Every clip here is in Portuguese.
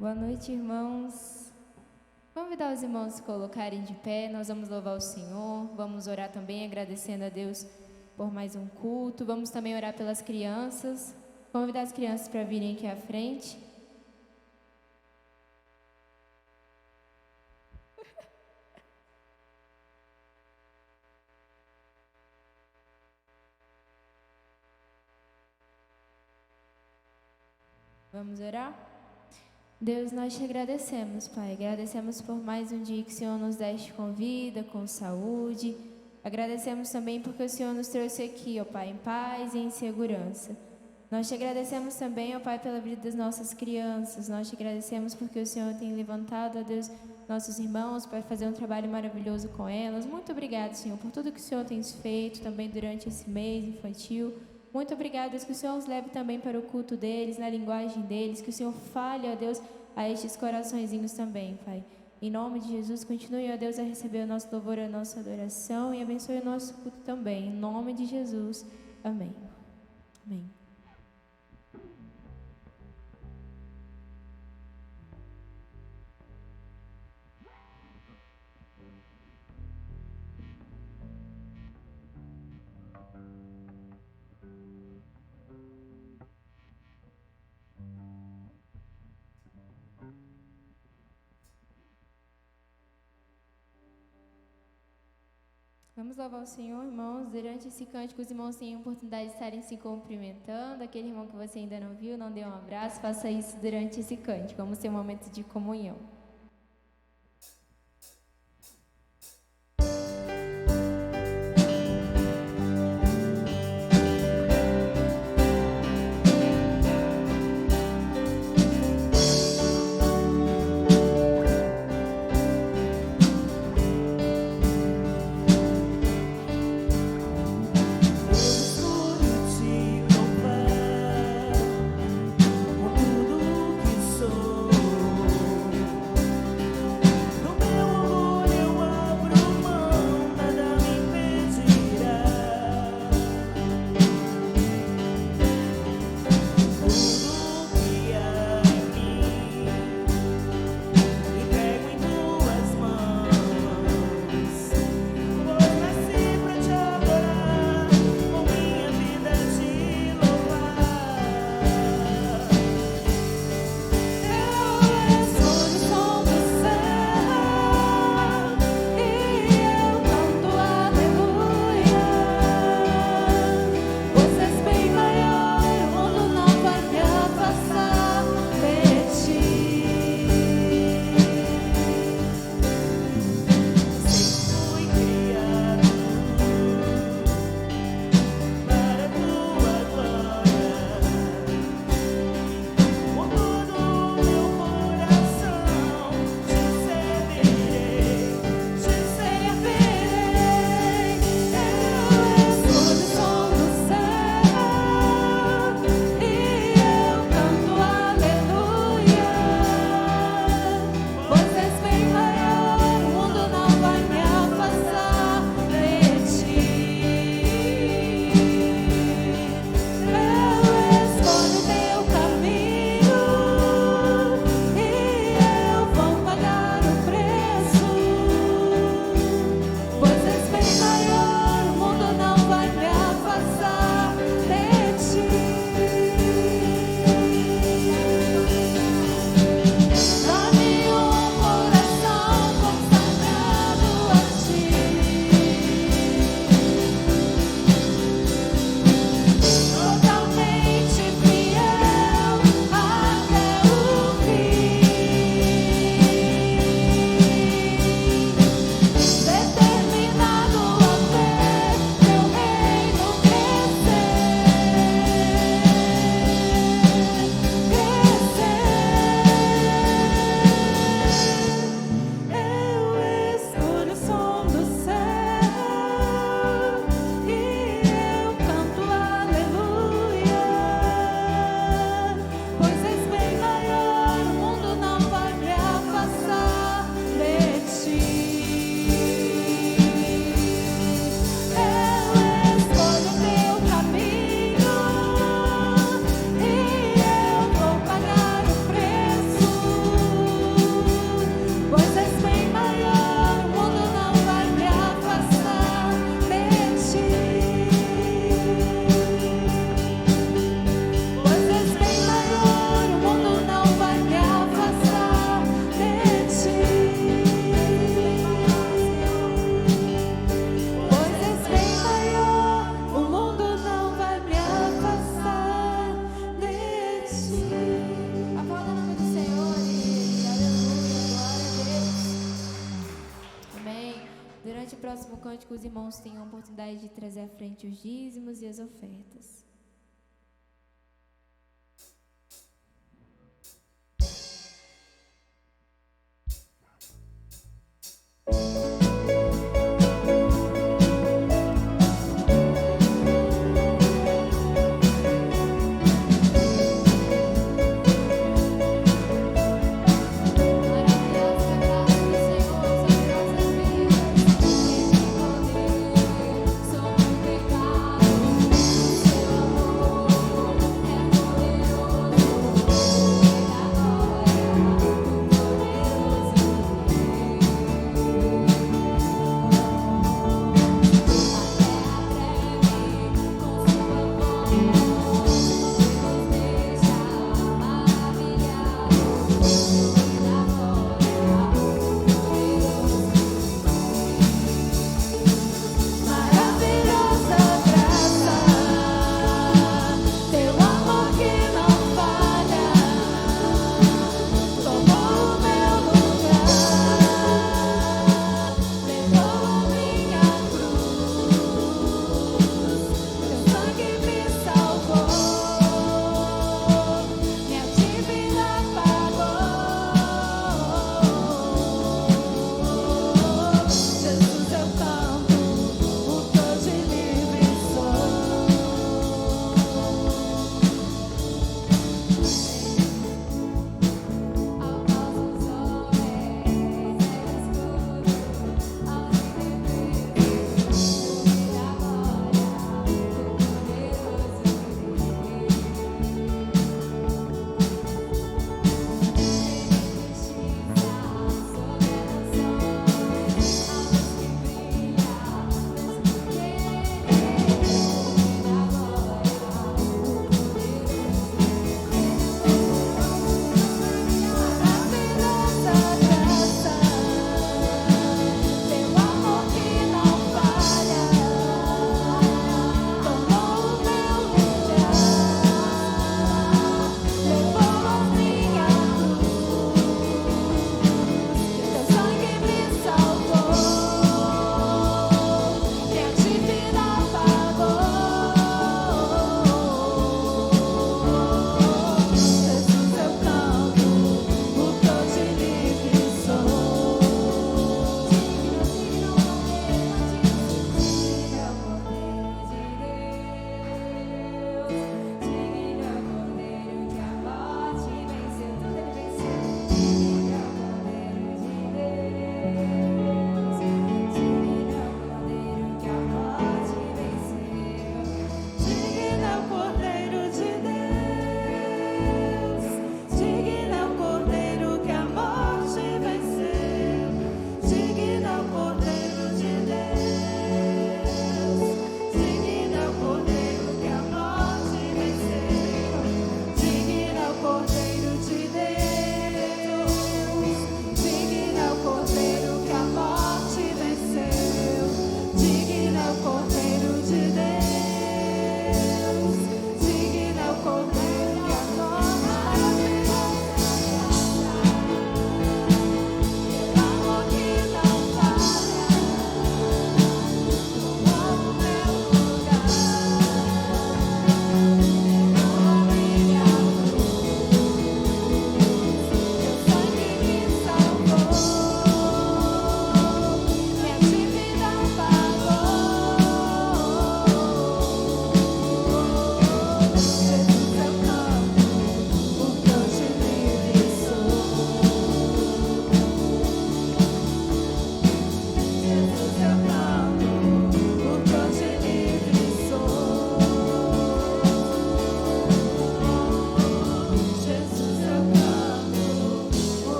Boa noite, irmãos. Convidar os irmãos a se colocarem de pé, nós vamos louvar o Senhor, vamos orar também agradecendo a Deus por mais um culto, vamos também orar pelas crianças, convidar as crianças para virem aqui à frente. Vamos orar? Deus, nós te agradecemos, Pai. Agradecemos por mais um dia que o Senhor nos deste com vida, com saúde. Agradecemos também porque o Senhor nos trouxe aqui, ó Pai, em paz e em segurança. Nós te agradecemos também, ó Pai, pela vida das nossas crianças. Nós te agradecemos porque o Senhor tem levantado, ó Deus, nossos irmãos para fazer um trabalho maravilhoso com elas. Muito obrigado, Senhor, por tudo que o Senhor tem feito também durante esse mês infantil. Muito obrigada, Deus, que o Senhor os leve também para o culto deles, na linguagem deles, que o Senhor fale, ó Deus, a estes coraçõezinhos também, Pai. Em nome de Jesus, continue, ó Deus, a receber o nosso louvor, a nossa adoração e abençoe o nosso culto também. Em nome de Jesus. Amém. Amém. Vamos louvar o Senhor, irmãos. Durante esse cântico, os irmãos têm a oportunidade de estarem se cumprimentando. Aquele irmão que você ainda não viu, não deu um abraço, faça isso durante esse cântico. Vamos ter um momento de comunhão. Tudo que sou próximo cântico, os irmãos tenham a oportunidade de trazer à frente os dízimos e as ofertas.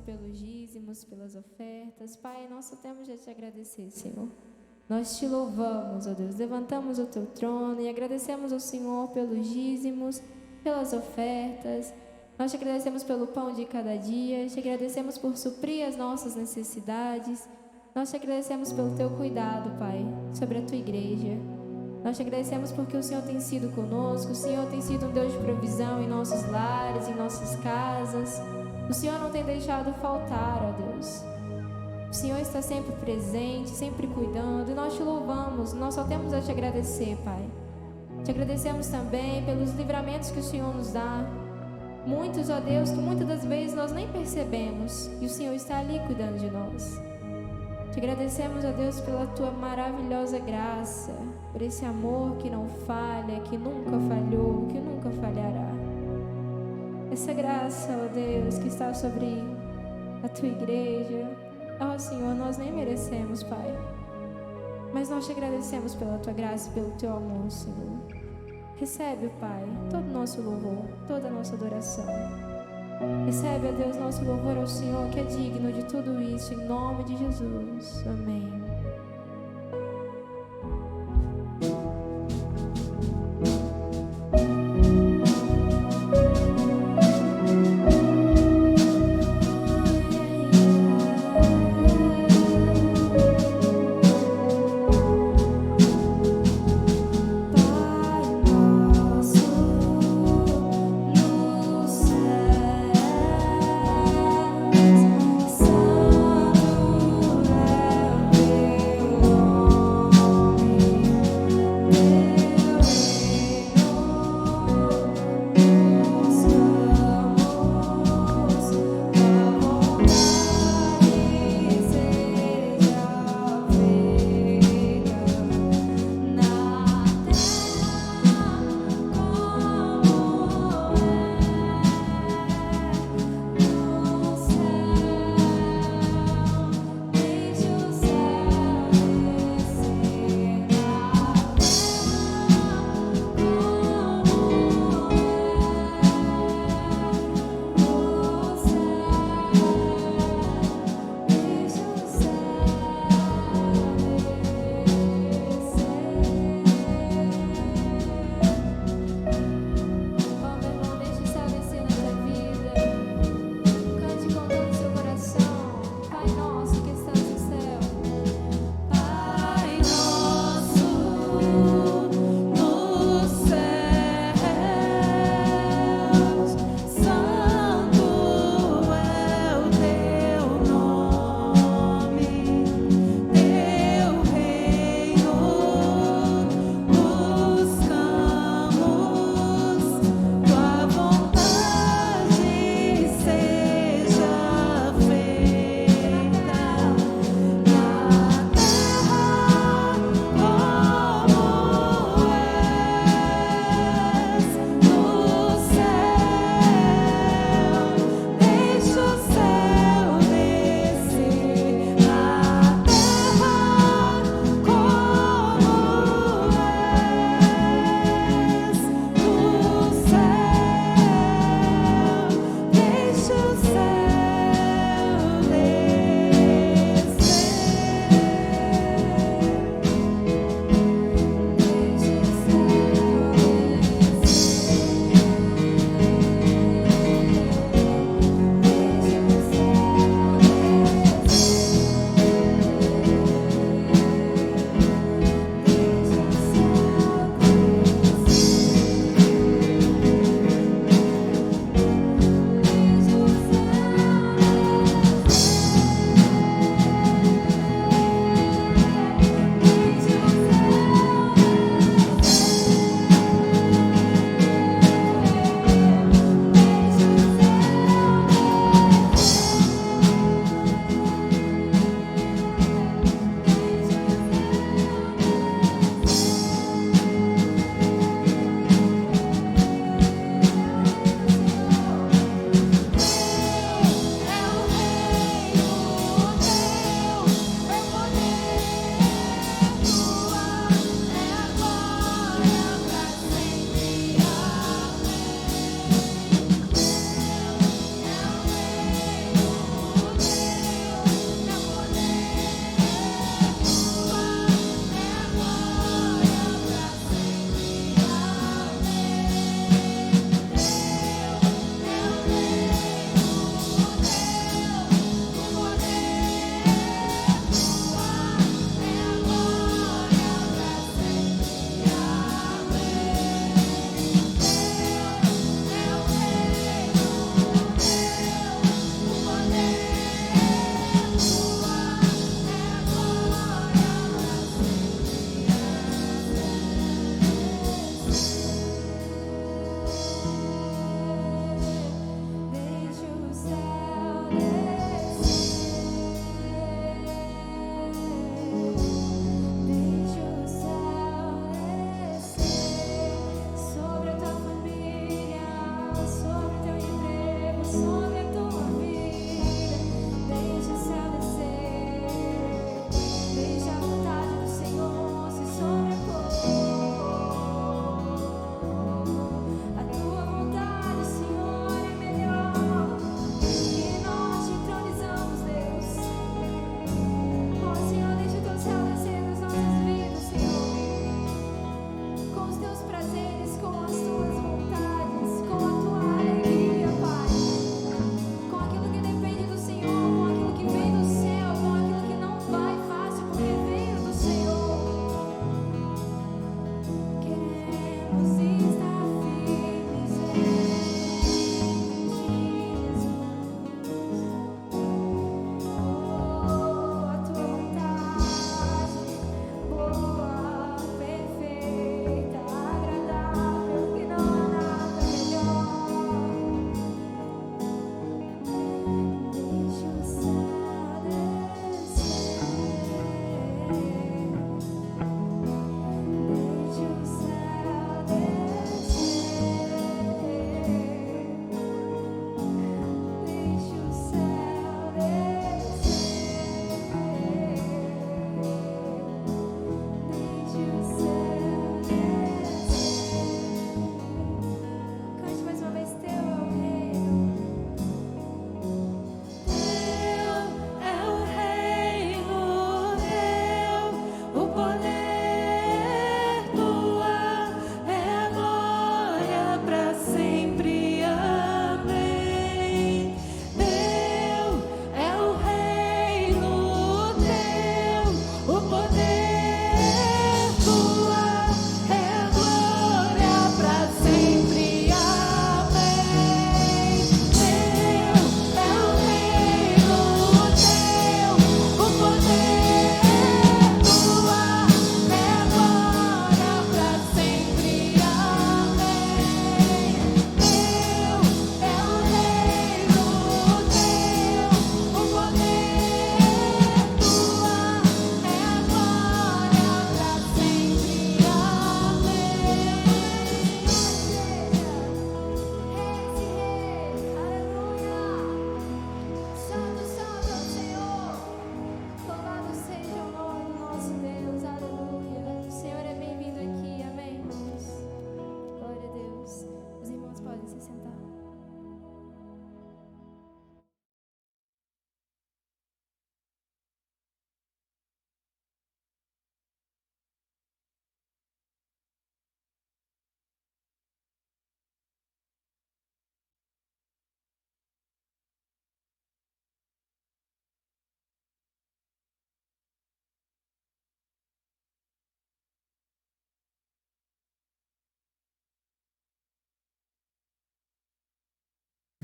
Pelos dízimos, pelas ofertas. Pai, nós só temos a te agradecer, Senhor. Nós te louvamos, ó Deus, levantamos o teu trono e agradecemos ao Senhor pelos dízimos, pelas ofertas. Nós te agradecemos pelo pão de cada dia, te agradecemos por suprir as nossas necessidades. Nós te agradecemos pelo teu cuidado, Pai, sobre a tua igreja. Nós te agradecemos porque o Senhor tem sido conosco, o Senhor tem sido um Deus de provisão em nossos lares, em nossas casas. O Senhor não tem deixado faltar, ó Deus. O Senhor está sempre presente, sempre cuidando, e nós te louvamos, nós só temos a te agradecer, Pai. Te agradecemos também pelos livramentos que o Senhor nos dá. Muitos, ó Deus, que muitas das vezes nós nem percebemos, e o Senhor está ali cuidando de nós. Te agradecemos, ó Deus, pela tua maravilhosa graça, por esse amor que não falha, que nunca falhou, que nunca falhará. Essa graça, ó Deus, que está sobre a tua igreja, ó Senhor, nós nem merecemos, Pai, mas nós te agradecemos pela tua graça e pelo teu amor, Senhor. Recebe, Pai, todo o nosso louvor, toda a nossa adoração. Recebe, ó Deus, nosso louvor ao Senhor, que é digno de tudo isso, em nome de Jesus. Amém. Santo é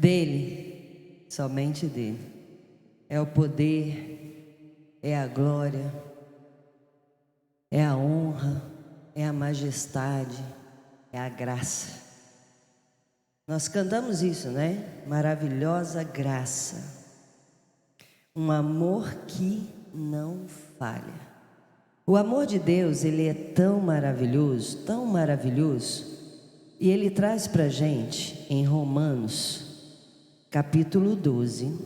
Dele, somente dele, é o poder, é a glória, é a honra, é a majestade, é a graça. Nós cantamos isso, né? Maravilhosa graça, um amor que não falha. O amor de Deus, ele é tão maravilhoso, e ele traz para a gente em Romanos, capítulo 12,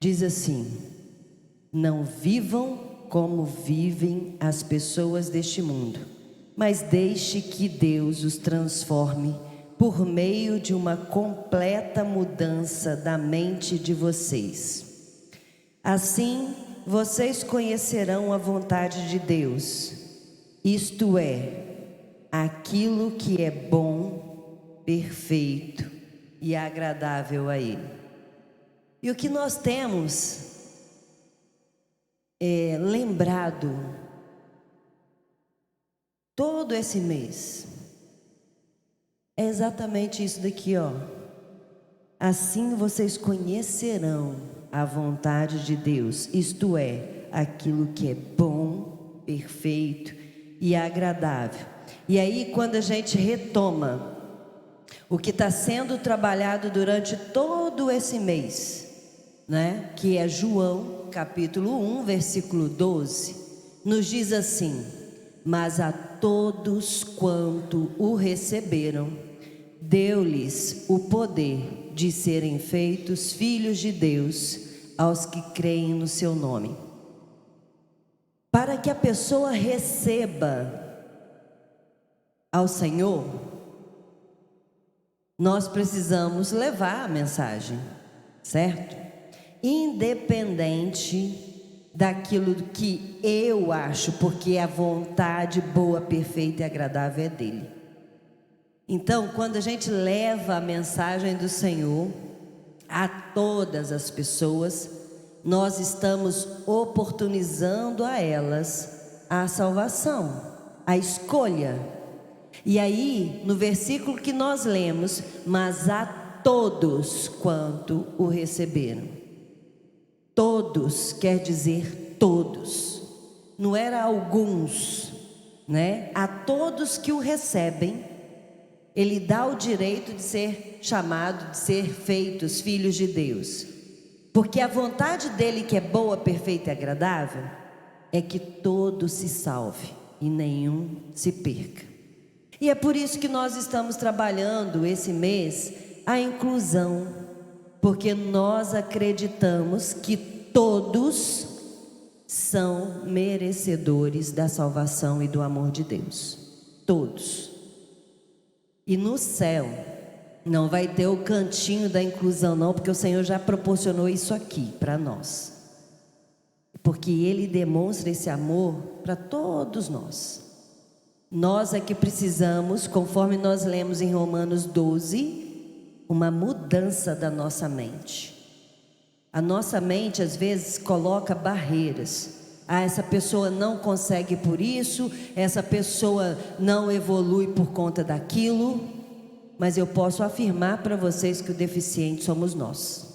diz assim: não vivam como vivem as pessoas deste mundo, mas deixe que Deus os transforme por meio de uma completa mudança da mente de vocês. Assim, vocês conhecerão a vontade de Deus, isto é, aquilo que é bom, perfeito e agradável a Ele. E o que nós temos lembrado todo esse mês é exatamente isso daqui, ó. Assim vocês conhecerão a vontade de Deus, isto é, aquilo que é bom, perfeito e agradável. E aí, quando a gente retoma o que está sendo trabalhado durante todo esse mês, né? Que é João, capítulo 1, versículo 12, nos diz assim: mas a todos quanto o receberam, deu-lhes o poder de serem feitos filhos de Deus, aos que creem no seu nome. Para que a pessoa receba ao Senhor, nós precisamos levar a mensagem, certo? Independente daquilo que eu acho, porque a vontade boa, perfeita e agradável é dele. Então, quando a gente leva a mensagem do Senhor a todas as pessoas, nós estamos oportunizando a elas a salvação, a escolha. E aí, no versículo que nós lemos, mas a todos quanto o receberam. Todos quer dizer todos, não era alguns, né? A todos que o recebem, ele dá o direito de ser chamado, de ser feitos filhos de Deus. Porque a vontade dele, que é boa, perfeita e agradável, é que todos se salve e nenhum se perca. E é por isso que nós estamos trabalhando esse mês a inclusão, porque nós acreditamos que todos são merecedores da salvação e do amor de Deus. Todos. E no céu não vai ter o cantinho da inclusão não, porque o Senhor já proporcionou isso aqui para nós. Porque Ele demonstra esse amor para todos nós. Nós é que precisamos, conforme nós lemos em Romanos 12, uma mudança da nossa mente. A nossa mente às vezes coloca barreiras. Ah, essa pessoa não consegue por isso, essa pessoa não evolui por conta daquilo. Mas eu posso afirmar para vocês que o deficiente somos nós.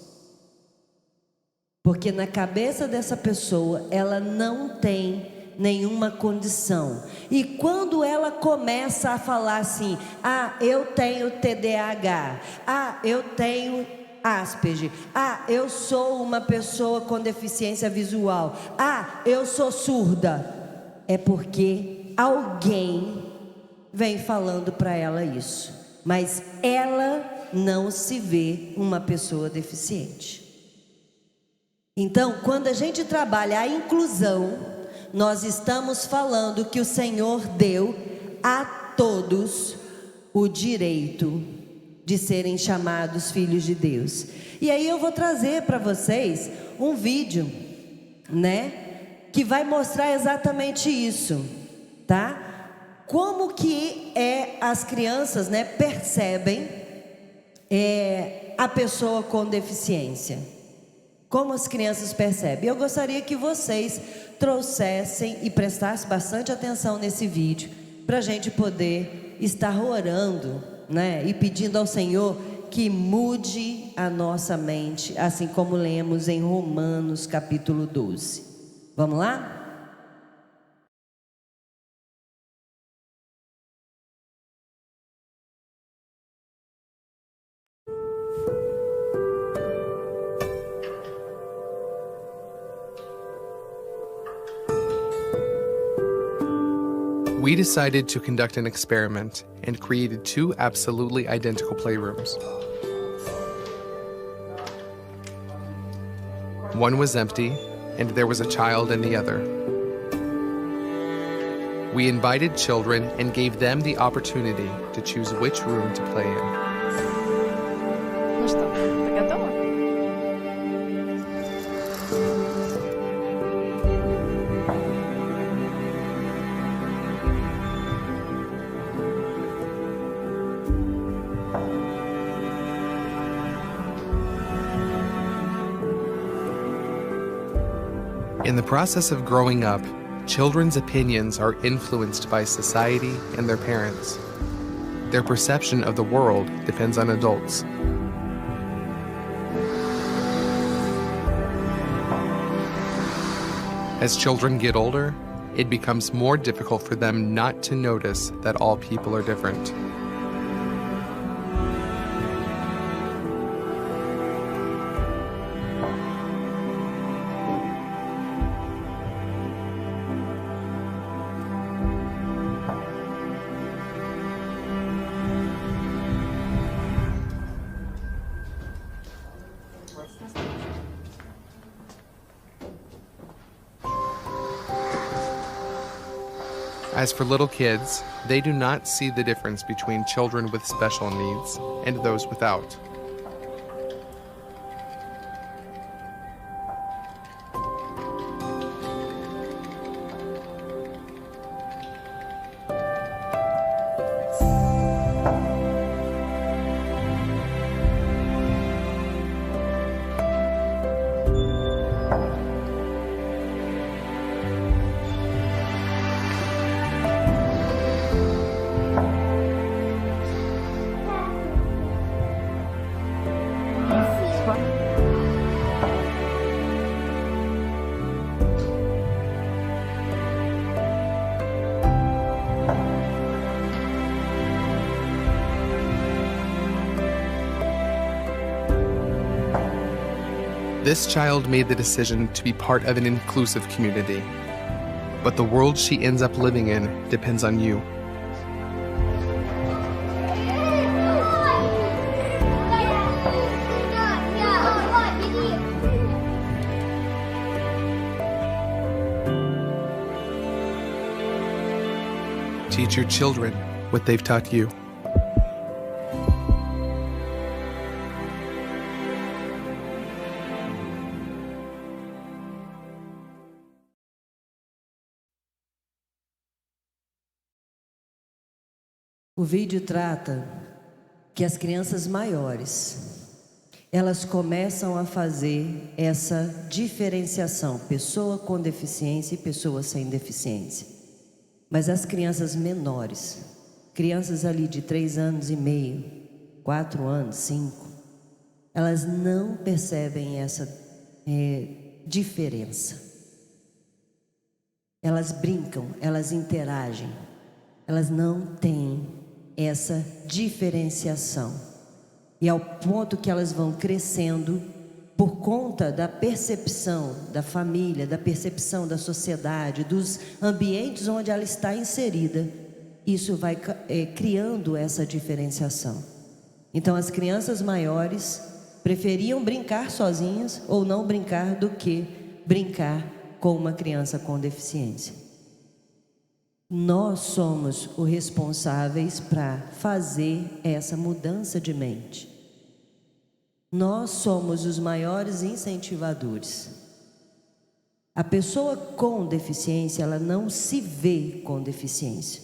Porque na cabeça dessa pessoa, ela não tem nenhuma condição. E quando ela começa a falar assim: ah, eu tenho TDAH, ah, eu tenho Asperger, ah, eu sou uma pessoa com deficiência visual, ah, eu sou surda, é porque alguém vem falando para ela isso, mas ela não se vê uma pessoa deficiente. Então, quando a gente trabalha a inclusão, nós estamos falando que o Senhor deu a todos o direito de serem chamados filhos de Deus. E aí eu vou trazer para vocês um vídeo, né, que vai mostrar exatamente isso, tá? Como que as crianças, né, percebem a pessoa com deficiência. Como as crianças percebem. Eu gostaria que vocês trouxessem e prestassem bastante atenção nesse vídeo, para a gente poder estar orando, né, e pedindo ao Senhor que mude a nossa mente, assim como lemos em Romanos capítulo 12. Vamos lá? We decided to conduct an experiment and created 2 absolutely identical playrooms. One was empty, and there was a child in the other. We invited children and gave them the opportunity to choose which room to play in. Ну что, ты готова? In the process of growing up, children's opinions are influenced by society and their parents. Their perception of the world depends on adults. As children get older, it becomes more difficult for them not to notice that all people are different. As for little kids, they do not see the difference between children with special needs and those without. This child made the decision to be part of an inclusive community. But the world she ends up living in depends on you. Teach your children what they've taught you. O vídeo trata que as crianças maiores, elas começam a fazer essa diferenciação, pessoa com deficiência e pessoa sem deficiência. Mas as crianças menores, crianças ali de 3 anos e meio, 4 anos, 5, elas não percebem essa diferença. Elas brincam, elas interagem, elas não têm essa diferenciação. E ao ponto que elas vão crescendo, por conta da percepção da família, da percepção da sociedade, dos ambientes onde ela está inserida, isso vai criando essa diferenciação. Então as crianças maiores preferiam brincar sozinhas ou não brincar do que brincar com uma criança com deficiência. Nós somos os responsáveis para fazer essa mudança de mente. Nós somos os maiores incentivadores. A pessoa com deficiência, ela não se vê com deficiência.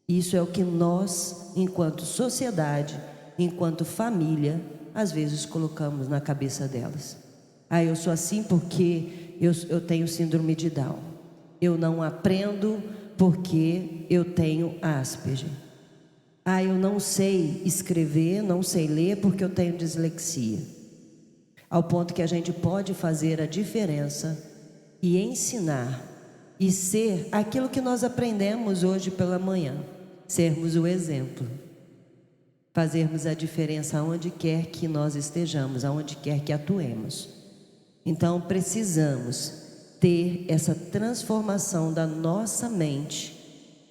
Isso é o que nós, enquanto sociedade, enquanto família, às vezes colocamos na cabeça delas. Ah, eu sou assim porque eu tenho síndrome de Down. Eu não aprendo porque eu tenho Asperger. Ah, eu não sei escrever, não sei ler porque eu tenho dislexia. Ao ponto que a gente pode fazer a diferença e ensinar e ser aquilo que nós aprendemos hoje pela manhã, sermos o exemplo, fazermos a diferença aonde quer que nós estejamos, aonde quer que atuemos. Então precisamos ter essa transformação da nossa mente,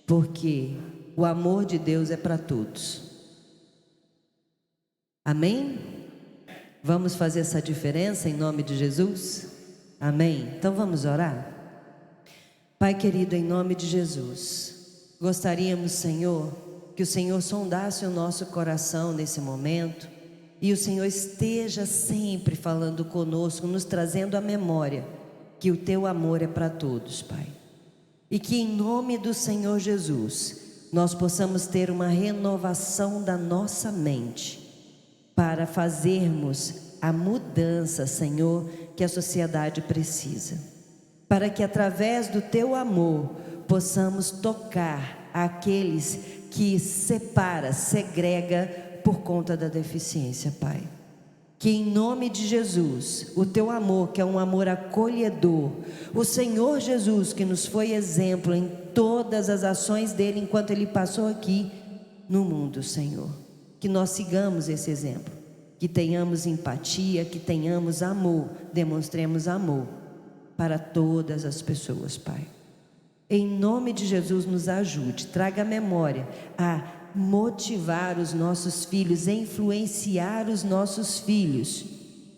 porque o amor de Deus é para todos. Amém? Vamos fazer essa diferença em nome de Jesus? Amém? Então vamos orar? Pai querido, em nome de Jesus, gostaríamos, Senhor, que o Senhor sondasse o nosso coração nesse momento e o Senhor esteja sempre falando conosco, nos trazendo à memória que o Teu amor é para todos, Pai. E que em nome do Senhor Jesus, nós possamos ter uma renovação da nossa mente para fazermos a mudança, Senhor, que a sociedade precisa. Para que através do Teu amor possamos tocar aqueles que separa, segrega por conta da deficiência, Pai. Que em nome de Jesus, o Teu amor, que é um amor acolhedor, o Senhor Jesus, que nos foi exemplo em todas as ações dele enquanto ele passou aqui no mundo, Senhor, que nós sigamos esse exemplo, que tenhamos empatia, que tenhamos amor, demonstremos amor para todas as pessoas, Pai. Em nome de Jesus, nos ajude, traga a memória a motivar os nossos filhos, influenciar os nossos filhos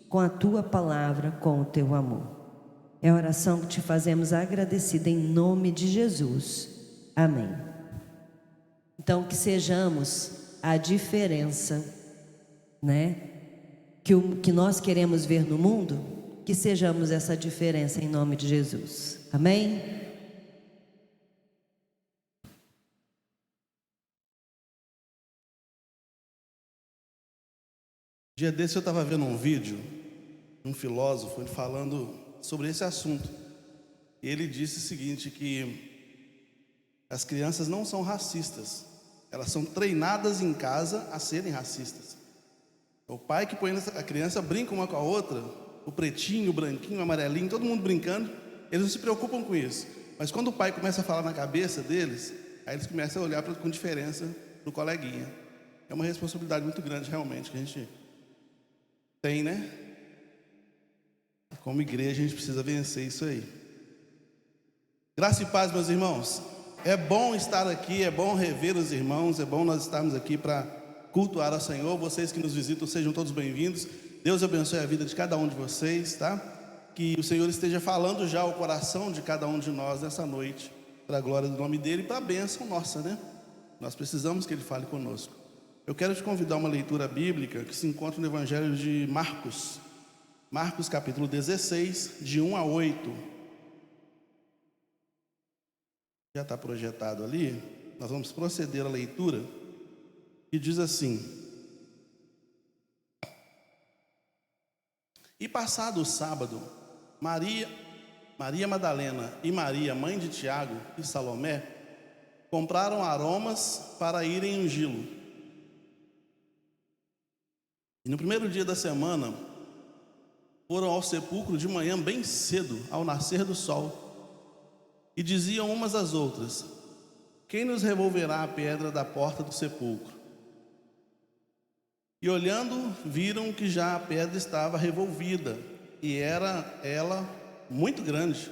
com a Tua palavra, com o Teu amor. É a oração que te fazemos agradecida em nome de Jesus. Amém. Então que sejamos a diferença, né? Que nós queremos ver no mundo, que sejamos essa diferença em nome de Jesus. Amém? Dia desse eu estava vendo um vídeo, um filósofo, ele falando sobre esse assunto. E ele disse o seguinte, que as crianças não são racistas, elas são treinadas em casa a serem racistas. O pai que põe a criança brinca uma com a outra, o pretinho, o branquinho, o amarelinho, todo mundo brincando, eles não se preocupam com isso. Mas quando o pai começa a falar na cabeça deles, aí eles começam a olhar com diferença do coleguinha. É uma responsabilidade muito grande realmente que a gente tem, né? Como igreja a gente precisa vencer isso aí. Graça e paz, meus irmãos. É bom estar aqui, é bom rever os irmãos, é bom nós estarmos aqui para cultuar ao Senhor. Vocês que nos visitam, sejam todos bem-vindos. Deus abençoe a vida de cada um de vocês, tá? Que o Senhor esteja falando já ao coração de cada um de nós nessa noite, para a glória do nome dEle e para a bênção nossa, né? Nós precisamos que Ele fale conosco. Eu quero te convidar a uma leitura bíblica que se encontra no Evangelho de Marcos. Marcos capítulo 16, de 1 a 8. Já está projetado ali. Nós vamos proceder à leitura. E diz assim: E passado o sábado, Maria Madalena e Maria, mãe de Tiago e Salomé, compraram aromas para irem ungí-lo. E no primeiro dia da semana, foram ao sepulcro de manhã bem cedo, ao nascer do sol, e diziam umas às outras: Quem nos revolverá a pedra da porta do sepulcro? E olhando, viram que já a pedra estava revolvida, e era ela muito grande.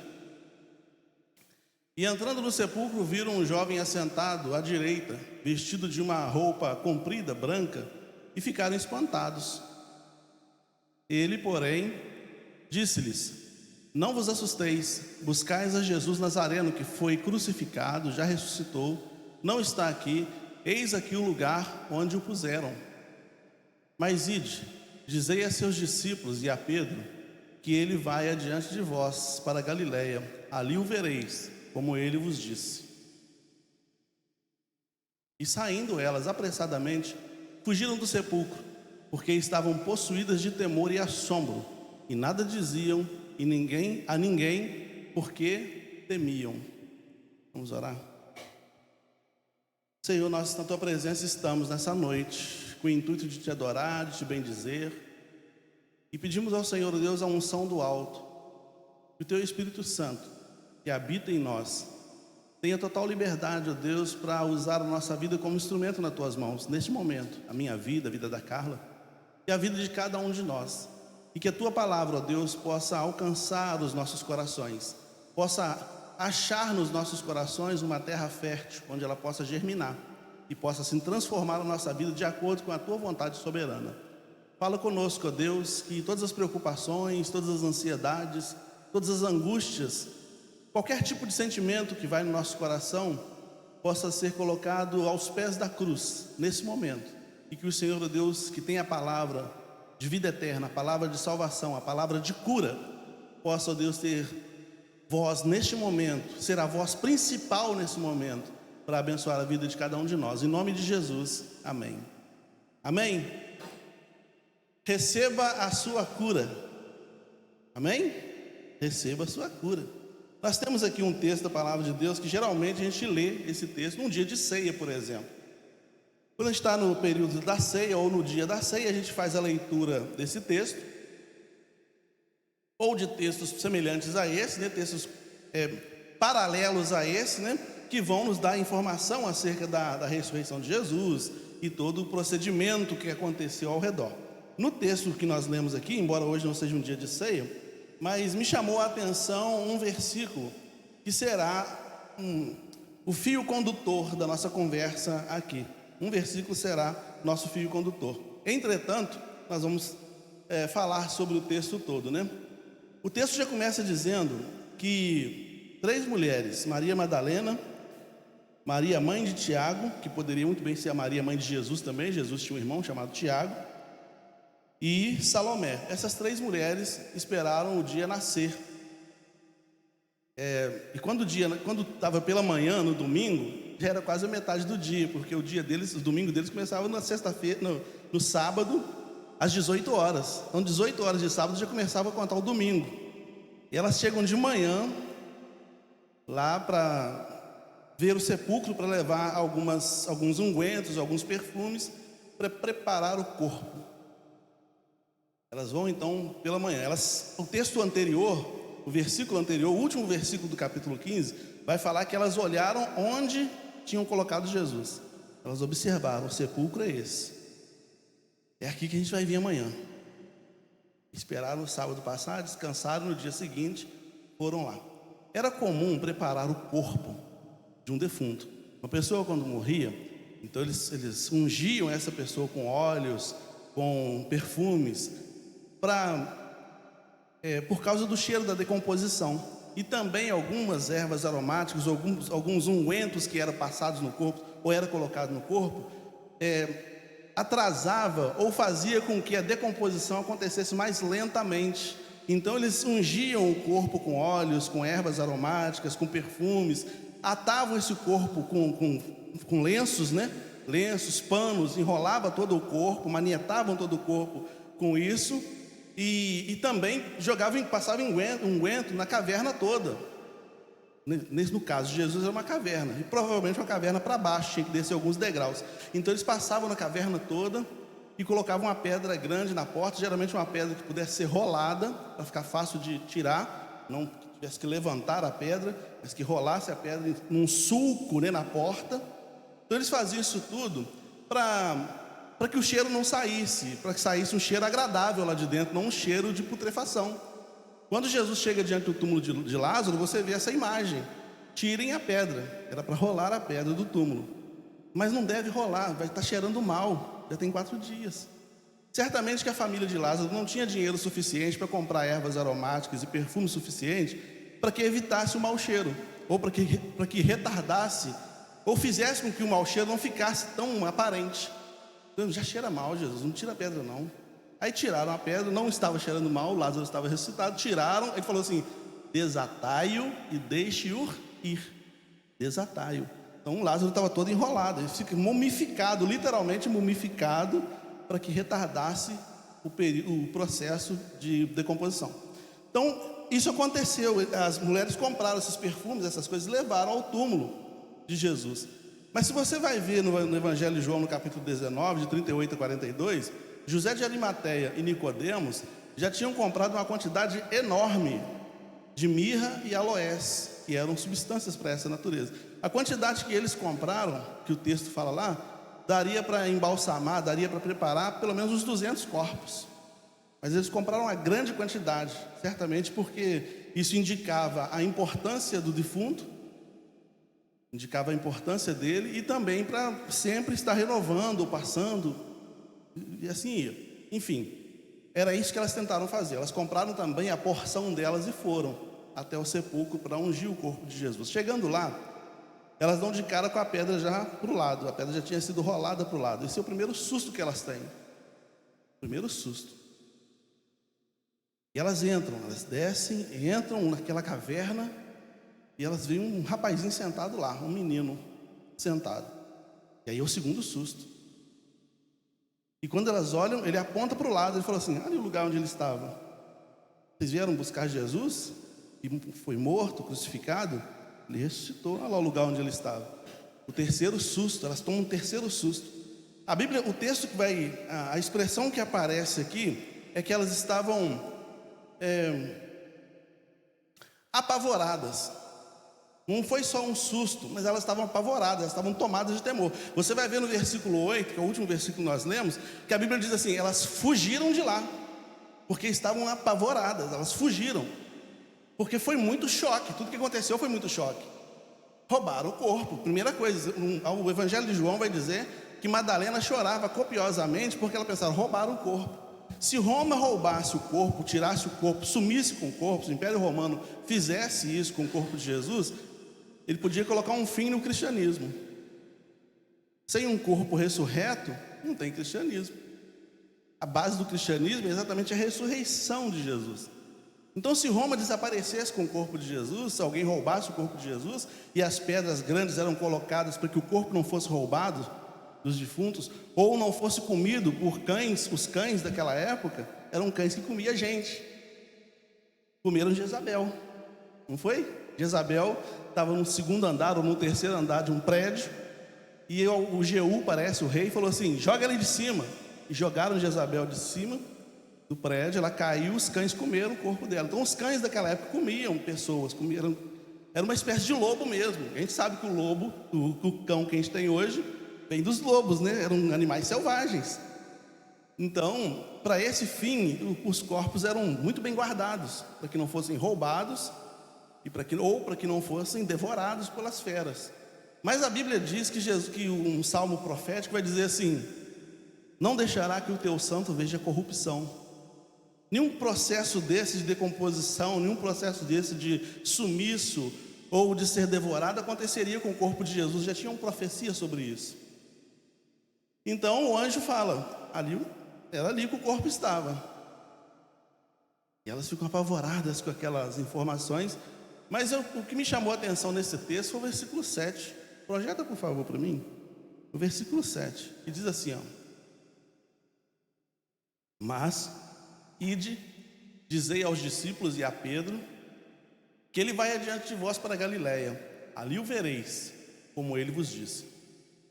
E entrando no sepulcro, viram um jovem assentado à direita, vestido de uma roupa comprida, branca, e ficaram espantados. Ele, porém, disse-lhes: Não vos assusteis, buscais a Jesus Nazareno, que foi crucificado, já ressuscitou, não está aqui, eis aqui o lugar onde o puseram. Mas ide, dizei a seus discípulos e a Pedro, que ele vai adiante de vós para a Galiléia, ali o vereis, como ele vos disse. E saindo elas apressadamente, fugiram do sepulcro, porque estavam possuídas de temor e assombro, e nada diziam a ninguém, porque temiam. Vamos orar. Senhor, nós na Tua presença estamos nessa noite, com o intuito de Te adorar, de Te bendizer, e pedimos ao Senhor Deus a unção do alto, que o Teu Espírito Santo, que habita em nós, tenha total liberdade, ó Deus, para usar a nossa vida como instrumento nas Tuas mãos, neste momento, a minha vida, a vida da Carla, e a vida de cada um de nós, e que a Tua palavra, ó Deus, possa alcançar os nossos corações, possa achar nos nossos corações uma terra fértil, onde ela possa germinar e possa assim transformar a nossa vida de acordo com a Tua vontade soberana. Fala conosco, ó Deus, que todas as preocupações, todas as ansiedades, todas as angústias, qualquer tipo de sentimento que vai no nosso coração possa ser colocado aos pés da cruz nesse momento, e que o Senhor, ó Deus, que tem a palavra de vida eterna, a palavra de salvação, a palavra de cura, possa, ó Deus, ter voz neste momento, ser a voz principal nesse momento, para abençoar a vida de cada um de nós. Em nome de Jesus, amém. Amém? Receba a sua cura. Amém? Receba a sua cura. Nós temos aqui um texto da palavra de Deus que geralmente a gente lê esse texto num dia de ceia, por exemplo. Quando a gente está no período da ceia ou no dia da ceia, a gente faz a leitura desse texto, ou de textos semelhantes a esse, né? Textos paralelos a esse, né? Que vão nos dar informação acerca da ressurreição de Jesus e todo o procedimento que aconteceu ao redor. No texto que nós lemos aqui, embora hoje não seja um dia de ceia, mas me chamou a atenção um versículo que será o fio condutor da nossa conversa aqui. Um versículo será nosso fio condutor. Entretanto, nós vamos falar sobre o texto todo, né? O texto já começa dizendo que 3 mulheres, Maria Madalena, Maria mãe de Tiago, que poderia muito bem ser a Maria mãe de Jesus também, Jesus tinha um irmão chamado Tiago, e Salomé. Essas 3 mulheres esperaram o dia nascer. E quando estava pela manhã, no domingo, já era quase a metade do dia, porque o domingo deles começava na sexta-feira, no sábado, às 18 horas. Então 18 horas de sábado já começava a contar o domingo. E elas chegam de manhã lá para ver o sepulcro, para levar alguns ungüentos, alguns perfumes, para preparar o corpo. Elas vão então pela manhã. O texto anterior, o versículo anterior, o último versículo do capítulo 15, vai falar que elas olharam onde tinham colocado Jesus. Elas observaram, o sepulcro é esse. É aqui que a gente vai vir amanhã. Esperaram o sábado passar, descansaram, no dia seguinte foram lá. Era comum preparar o corpo de um defunto. Uma pessoa quando morria, então eles ungiam essa pessoa com óleos, com perfumes, por causa do cheiro da decomposição. E também algumas ervas aromáticas, alguns ungüentos que eram passados no corpo, ou era colocado no corpo, atrasava ou fazia com que a decomposição acontecesse mais lentamente. Então eles ungiam o corpo com óleos, com ervas aromáticas, com perfumes, atavam esse corpo com lenços, né? Lenços, panos, enrolava todo o corpo, manietavam todo o corpo com isso, e também passavam unguento na caverna toda. No caso de Jesus era uma caverna, e provavelmente uma caverna para baixo, tinha que descer alguns degraus. Então eles passavam na caverna toda e colocavam uma pedra grande na porta, geralmente uma pedra que pudesse ser rolada, para ficar fácil de tirar, não tivesse que levantar a pedra, mas que rolasse a pedra num sulco, né, na porta. Então eles faziam isso tudo para que o cheiro não saísse, para que saísse um cheiro agradável lá de dentro, não um cheiro de putrefação. Quando Jesus chega diante do túmulo de Lázaro, você vê essa imagem. Tirem a pedra. Era para rolar a pedra do túmulo. Mas não deve rolar, vai estar cheirando mal. Já tem 4 dias. Certamente que a família de Lázaro não tinha dinheiro suficiente para comprar ervas aromáticas e perfume suficiente para que evitasse o mau cheiro, ou para que retardasse, ou fizesse com que o mau cheiro não ficasse tão aparente. Então, já cheira mal, Jesus, não tira a pedra não. Aí tiraram a pedra, não estava cheirando mal, Lázaro estava ressuscitado, tiraram, ele falou assim: desatai-o e deixe-o ir. Desatai-o. Então Lázaro estava todo enrolado, ele fica mumificado, literalmente mumificado, para que retardasse o processo de decomposição. Então isso aconteceu, as mulheres compraram esses perfumes, essas coisas, e levaram ao túmulo de Jesus. Mas se você vai ver no Evangelho de João, no capítulo 19, de 38 a 42, José de Arimateia e Nicodemos já tinham comprado uma quantidade enorme de mirra e aloés, que eram substâncias para essa natureza. A quantidade que eles compraram, que o texto fala lá, daria para embalsamar, daria para preparar pelo menos uns 200 corpos. Mas eles compraram uma grande quantidade, certamente porque isso indicava a importância do defunto, indicava a importância dele, e também para sempre estar renovando, passando, e assim ia. Enfim, era isso que elas tentaram fazer. Elas compraram também a porção delas e foram até o sepulcro para ungir o corpo de Jesus. Chegando lá, elas dão de cara com a pedra já para o lado. A pedra já tinha sido rolada para o lado. Esse é o primeiro susto que elas têm. Primeiro susto. E elas entram, elas descem, entram naquela caverna, e elas veem um rapazinho sentado lá, um menino sentado. E aí é o segundo susto. E quando elas olham, ele aponta para o lado, ele falou assim: olha o lugar onde ele estava. Vocês vieram buscar Jesus? E foi morto, crucificado? Ele ressuscitou, olha lá o lugar onde ele estava. O terceiro susto, elas tomam um terceiro susto. A Bíblia, o texto que vai, a expressão que aparece aqui é que elas estavam apavoradas. Não foi só um susto, mas elas estavam apavoradas, elas estavam tomadas de temor. Você vai ver no versículo 8, que é o último versículo que nós lemos, que a Bíblia diz assim: elas fugiram de lá, porque estavam apavoradas, elas fugiram, porque foi muito choque, tudo que aconteceu foi muito choque. Roubaram o corpo, primeira coisa, o Evangelho de João vai dizer que Madalena chorava copiosamente, porque ela pensava: roubaram o corpo. Se Roma roubasse o corpo, tirasse o corpo, sumisse com o corpo, se o Império Romano fizesse isso com o corpo de Jesus, ele podia colocar um fim no cristianismo. Sem um corpo ressurreto, não tem cristianismo. A base do cristianismo é exatamente a ressurreição de Jesus. Então, se Roma desaparecesse com o corpo de Jesus, se alguém roubasse o corpo de Jesus, e as pedras grandes eram colocadas para que o corpo não fosse roubado dos defuntos, ou não fosse comido por cães, os cães daquela época eram cães que comiam gente. Comeram Jezabel, não foi? Jezabel estava no segundo andar ou no terceiro andar de um prédio, e o Jeú, parece, o rei, falou assim: joga ele de cima. E jogaram Jezabel de cima do prédio, ela caiu, os cães comeram o corpo dela. Então os cães daquela época comiam pessoas, comiam, era uma espécie de lobo mesmo. A gente sabe que o lobo, o cão que a gente tem hoje, vem dos lobos, né? Eram animais selvagens. Então, para esse fim, os corpos eram muito bem guardados, para que não fossem roubados, para que não fossem devorados pelas feras. Mas a Bíblia diz que um salmo profético vai dizer assim: não deixará que o teu santo veja corrupção. Nenhum processo desse de decomposição, nenhum processo desse de sumiço ou de ser devorado aconteceria com o corpo de Jesus. Já tinham profecia sobre isso. Então o anjo fala: era ali que o corpo estava. E elas ficam apavoradas com aquelas informações. Mas o que me chamou a atenção nesse texto foi o versículo 7. Projeta, por favor, para mim. O versículo 7, que diz assim, ó: mas ide, dizei aos discípulos e a Pedro, que ele vai adiante de vós para a Galiléia. Ali o vereis, como ele vos disse.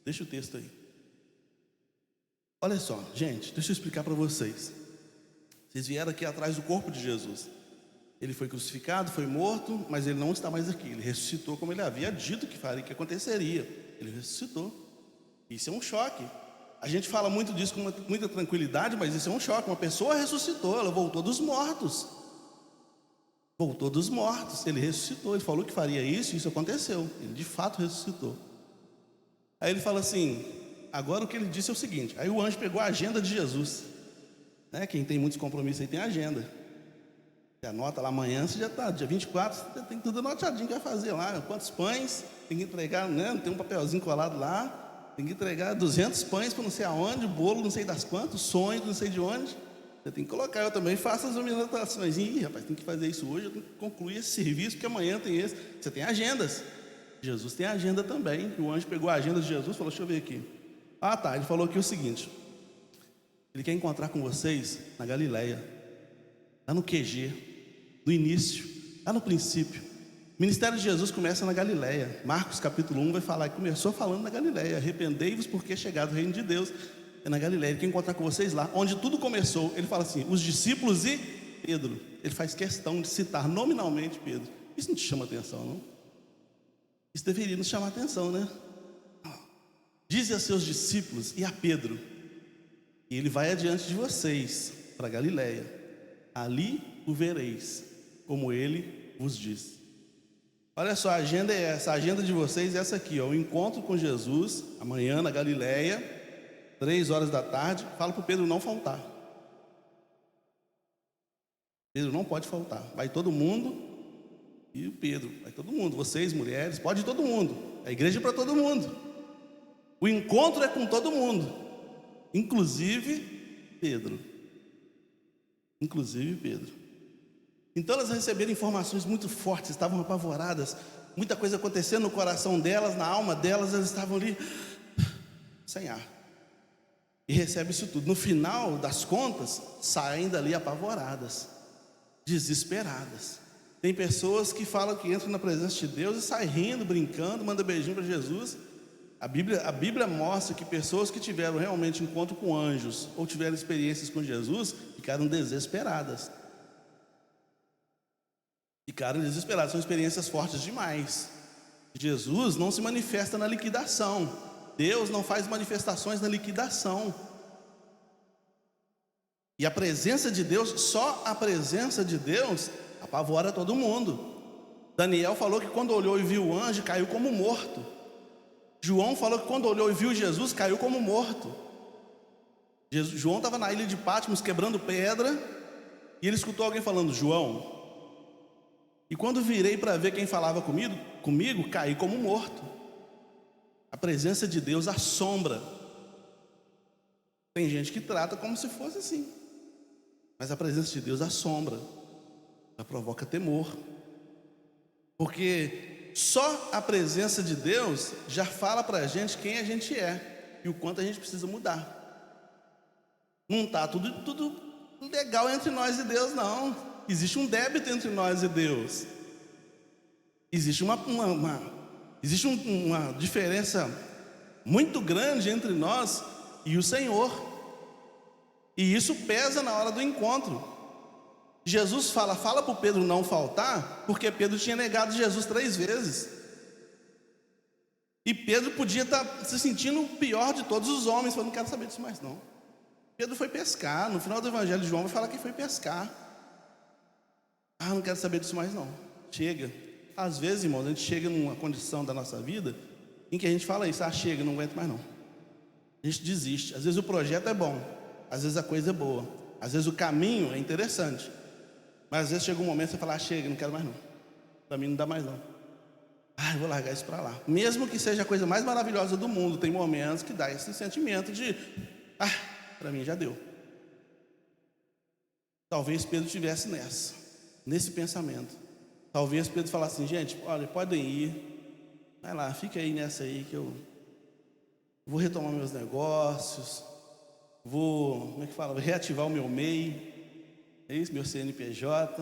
Deixa o texto aí. Olha só, gente, deixa eu explicar para vocês. Vocês vieram aqui atrás do corpo de Jesus. Ele foi crucificado, foi morto, mas ele não está mais aqui. Ele ressuscitou como ele havia dito que faria, que aconteceria. Ele ressuscitou. Isso é um choque. A gente fala muito disso com muita tranquilidade, mas isso é um choque. Uma pessoa ressuscitou, ela voltou dos mortos. Voltou dos mortos, ele ressuscitou. Ele falou que faria isso, e isso aconteceu. Ele de fato ressuscitou. Aí ele fala assim: agora o que ele disse é o seguinte. Aí o anjo pegou a agenda de Jesus, né? Quem tem muitos compromissos aí tem agenda. Você anota lá amanhã, você já está, dia 24, você tem tudo anotadinho que vai fazer lá. Quantos pães, tem que entregar, né? Tem um papelzinho colado lá, tem que entregar 200 pães para não sei aonde, bolo não sei das quantas, sonho não sei de onde. Você tem que colocar, eu também faço as anotações. Ih, rapaz, tem que fazer isso hoje, eu tenho que concluir esse serviço, porque amanhã tem esse. Você tem agendas. Jesus tem agenda também. O anjo pegou a agenda de Jesus e falou: deixa eu ver aqui. Ah, tá, ele falou aqui o seguinte: ele quer encontrar com vocês na Galiléia, lá no QG, no início, lá no princípio. O ministério de Jesus começa na Galileia. Marcos capítulo 1 vai falar que começou falando na Galileia. Arrependei-vos porque é chegado o reino de Deus. É na Galileia. Ele quer encontrar com vocês lá. Onde tudo começou, ele fala assim, os discípulos e Pedro. Ele faz questão de citar nominalmente Pedro. Isso não te chama atenção, não? Isso deveria nos chamar atenção, né? Dize a seus discípulos e a Pedro, e ele vai adiante de vocês para Galileia. Ali o vereis, como ele vos disse. Olha só, a agenda é essa. A agenda de vocês é essa aqui, ó. O encontro com Jesus, amanhã na Galileia, 3 da tarde. Fala para o Pedro não faltar. Pedro não pode faltar. Vai todo mundo. E o Pedro, vai todo mundo. Vocês, mulheres, pode ir todo mundo. A igreja é para todo mundo. O encontro é com todo mundo. Inclusive Pedro. Inclusive Pedro. Então elas receberam informações muito fortes, estavam apavoradas, muita coisa acontecendo no coração delas, na alma delas, elas estavam ali sem ar. E recebem isso tudo. No final das contas, saem dali apavoradas, desesperadas. Tem pessoas que falam que entram na presença de Deus e saem rindo, brincando, mandam beijinho para Jesus. A Bíblia mostra que pessoas que tiveram realmente encontro com anjos ou tiveram experiências com Jesus ficaram desesperadas. Ficaram desesperados, são experiências fortes demais. Jesus não se manifesta na liquidação. Deus não faz manifestações na liquidação. E a presença de Deus, só a presença de Deus apavora todo mundo. Daniel falou que quando olhou e viu o anjo, caiu como morto. João falou que quando olhou e viu Jesus, caiu como morto. João estava na ilha de Patmos quebrando pedra, e ele escutou alguém falando, João. E quando virei para ver quem falava comigo, caí como morto. A presença de Deus assombra. Tem gente que trata como se fosse assim, mas a presença de Deus assombra. Ela provoca temor. Porque só a presença de Deus já fala para a gente quem a gente é e o quanto a gente precisa mudar. Não está tudo legal entre nós e Deus, não. Existe um débito entre nós e Deus. Existe uma diferença muito grande entre nós e o Senhor. E isso pesa na hora do encontro. Jesus fala para o Pedro não faltar, porque Pedro tinha negado Jesus 3 vezes. E Pedro podia estar se sentindo o pior de todos os homens, falando, não quero saber disso mais não. Pedro foi pescar, no final do Evangelho de João vai falar que foi pescar. Não quero saber disso mais não. Chega. Às vezes, irmãos, a gente chega numa condição da nossa vida em que a gente fala isso, chega, não aguento mais não. A gente desiste. Às vezes o projeto é bom, às vezes a coisa é boa, às vezes o caminho é interessante, mas às vezes chega um momento que você fala, chega, não quero mais não. Para mim não dá mais não. Eu vou largar isso para lá. Mesmo que seja a coisa mais maravilhosa do mundo, tem momentos que dá esse sentimento de, para mim já deu. Talvez Pedro estivesse nesse pensamento. Talvez Pedro falasse assim, gente, olha, podem ir, vai lá, fica aí nessa aí que eu vou retomar meus negócios, vou reativar o meu MEI, é isso, meu CNPJ,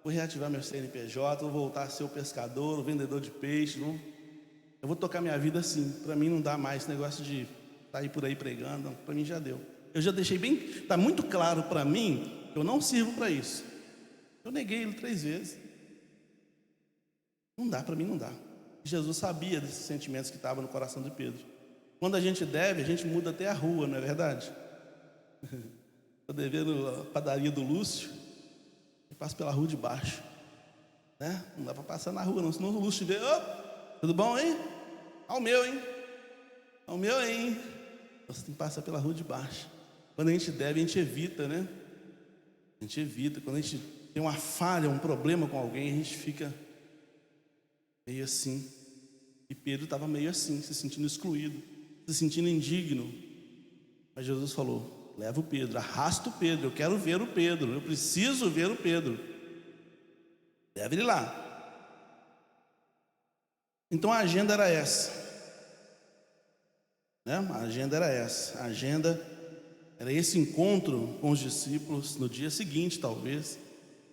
vou reativar meu CNPJ, vou voltar a ser o pescador, o vendedor de peixe, eu vou tocar minha vida assim. Para mim não dá mais esse negócio de estar aí por aí pregando, para mim já deu. Eu já deixei está muito claro para mim que eu não sirvo para isso. Eu neguei ele 3 vezes. Não dá, para mim não dá. Jesus sabia desses sentimentos que estavam no coração de Pedro. Quando a gente deve, a gente muda até a rua, não é verdade? Estou devendo a padaria do Lúcio, eu passo pela rua de baixo, né? Não dá para passar na rua não, senão o Lúcio vê, tudo bom, hein? Ao meu, hein? Você tem que passar pela rua de baixo. Quando a gente deve, a gente evita, né? A gente evita. Quando a gente tem uma falha, um problema com alguém, a gente fica meio assim. E Pedro estava meio assim, se sentindo excluído, se sentindo indigno. Mas Jesus falou, leva o Pedro, arrasta o Pedro, eu quero ver o Pedro, eu preciso ver o Pedro. Leve ele lá. Então a agenda era essa, né? A agenda era essa. A agenda era esse encontro com os discípulos no dia seguinte, talvez,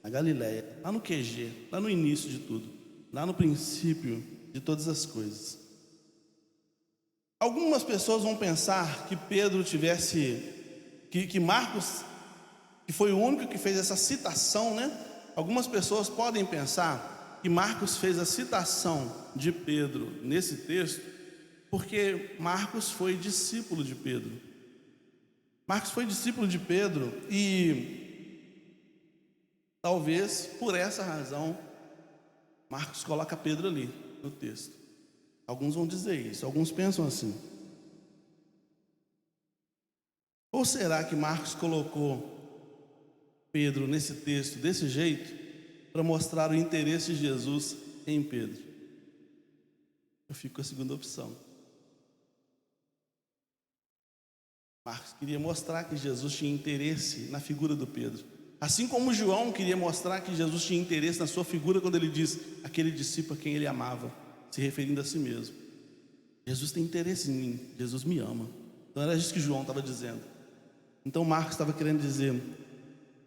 na Galileia, lá no QG, lá no início de tudo. lá no princípio de todas as coisas. Algumas pessoas vão pensar que Pedro que Marcos, que foi o único que fez essa citação, né? Algumas pessoas podem pensar que Marcos fez a citação de Pedro nesse texto porque Marcos foi discípulo de Pedro. Marcos foi discípulo de Pedro e talvez por essa razão Marcos coloca Pedro ali no texto. Alguns vão dizer isso, alguns pensam assim. Ou será que Marcos colocou Pedro nesse texto desse jeito para mostrar o interesse de Jesus em Pedro? Eu fico com a segunda opção. Marcos queria mostrar que Jesus tinha interesse na figura do Pedro, assim como João queria mostrar que Jesus tinha interesse na sua figura quando ele diz aquele discípulo a quem ele amava, se referindo a si mesmo. Jesus tem interesse em mim, Jesus me ama. Então era isso que João estava dizendo. Então Marcos estava querendo dizer,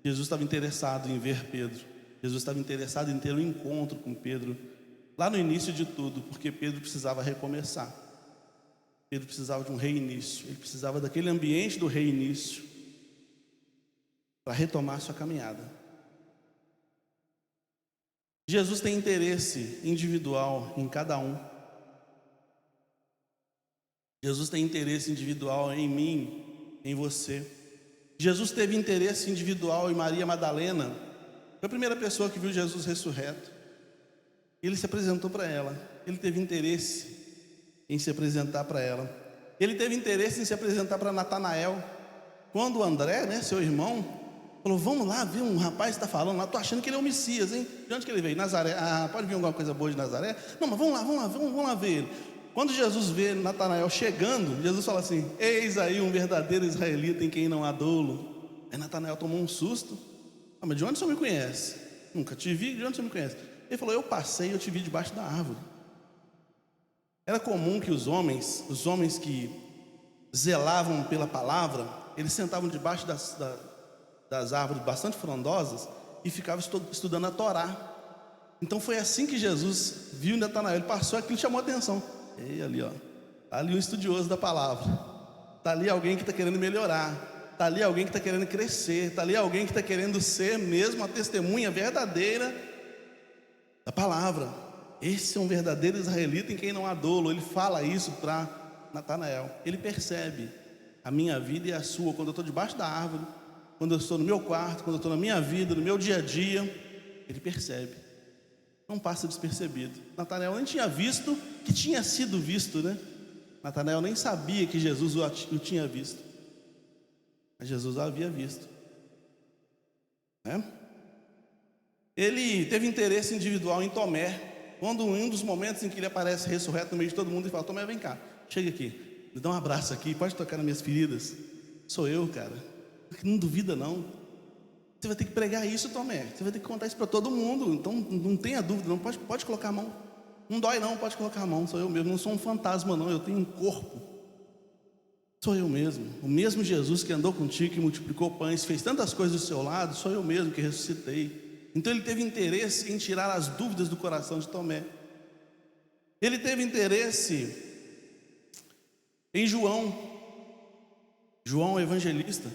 Jesus estava interessado em ver Pedro, Jesus estava interessado em ter um encontro com Pedro, lá no início de tudo, porque Pedro precisava recomeçar. Pedro precisava de um reinício, ele precisava daquele ambiente do reinício para retomar sua caminhada. Jesus tem interesse individual em cada um. Jesus tem interesse individual em mim, em você. Jesus teve interesse individual em Maria Madalena. Foi a primeira pessoa que viu Jesus ressurreto. Ele se apresentou para ela. Ele teve interesse em se apresentar para ela. Ele teve interesse em se apresentar para Natanael. Quando André, né, seu irmão, falou, vamos lá ver um rapaz que está falando lá, estou achando que ele é o Messias, hein? De onde que ele veio? Nazaré. Ah, pode vir alguma coisa boa de Nazaré? Não, mas vamos lá ver ele. Quando Jesus vê Natanael chegando, Jesus fala assim, eis aí um verdadeiro israelita em quem não há dolo. Aí Natanael tomou um susto. Ah, mas de onde o senhor me conhece? Nunca te vi, de onde o senhor me conhece? Ele falou, eu passei, eu te vi debaixo da árvore. Era comum que os homens que zelavam pela palavra, eles sentavam debaixo das árvores bastante frondosas e ficavam estudando a Torá. Então foi assim que Jesus viu Natanael, ele passou, aquilo chamou a atenção. E ali, ó, tá ali um estudioso da palavra, tá ali alguém que está querendo melhorar, tá ali alguém que está querendo crescer, tá ali alguém que está querendo ser mesmo a testemunha verdadeira da palavra. Esse é um verdadeiro israelita em quem não há dolo. Ele fala isso para Natanael. Ele percebe a minha vida e a sua quando eu estou debaixo da árvore, quando eu estou no meu quarto, quando eu estou na minha vida, no meu dia a dia. Ele percebe, não passa despercebido. Natanael nem tinha visto que tinha sido visto, né? Natanael nem sabia que Jesus o tinha visto, mas Jesus o havia visto, né? Ele teve interesse individual em Tomé. Quando em um dos momentos em que ele aparece ressurreto no meio de todo mundo, ele fala, Tomé, vem cá, chega aqui, me dá um abraço aqui, pode tocar nas minhas feridas. Sou eu, cara, não duvida não. Você vai ter que pregar isso, Tomé, você vai ter que contar isso para todo mundo. Então não tenha dúvida, não pode colocar a mão. Não dói não, pode colocar a mão, sou eu mesmo. Não sou um fantasma não, eu tenho um corpo. Sou eu mesmo, o mesmo Jesus que andou contigo, que multiplicou pães, fez tantas coisas do seu lado, sou eu mesmo que ressuscitei. Então ele teve interesse em tirar as dúvidas do coração de Tomé. Ele teve interesse em João o evangelista.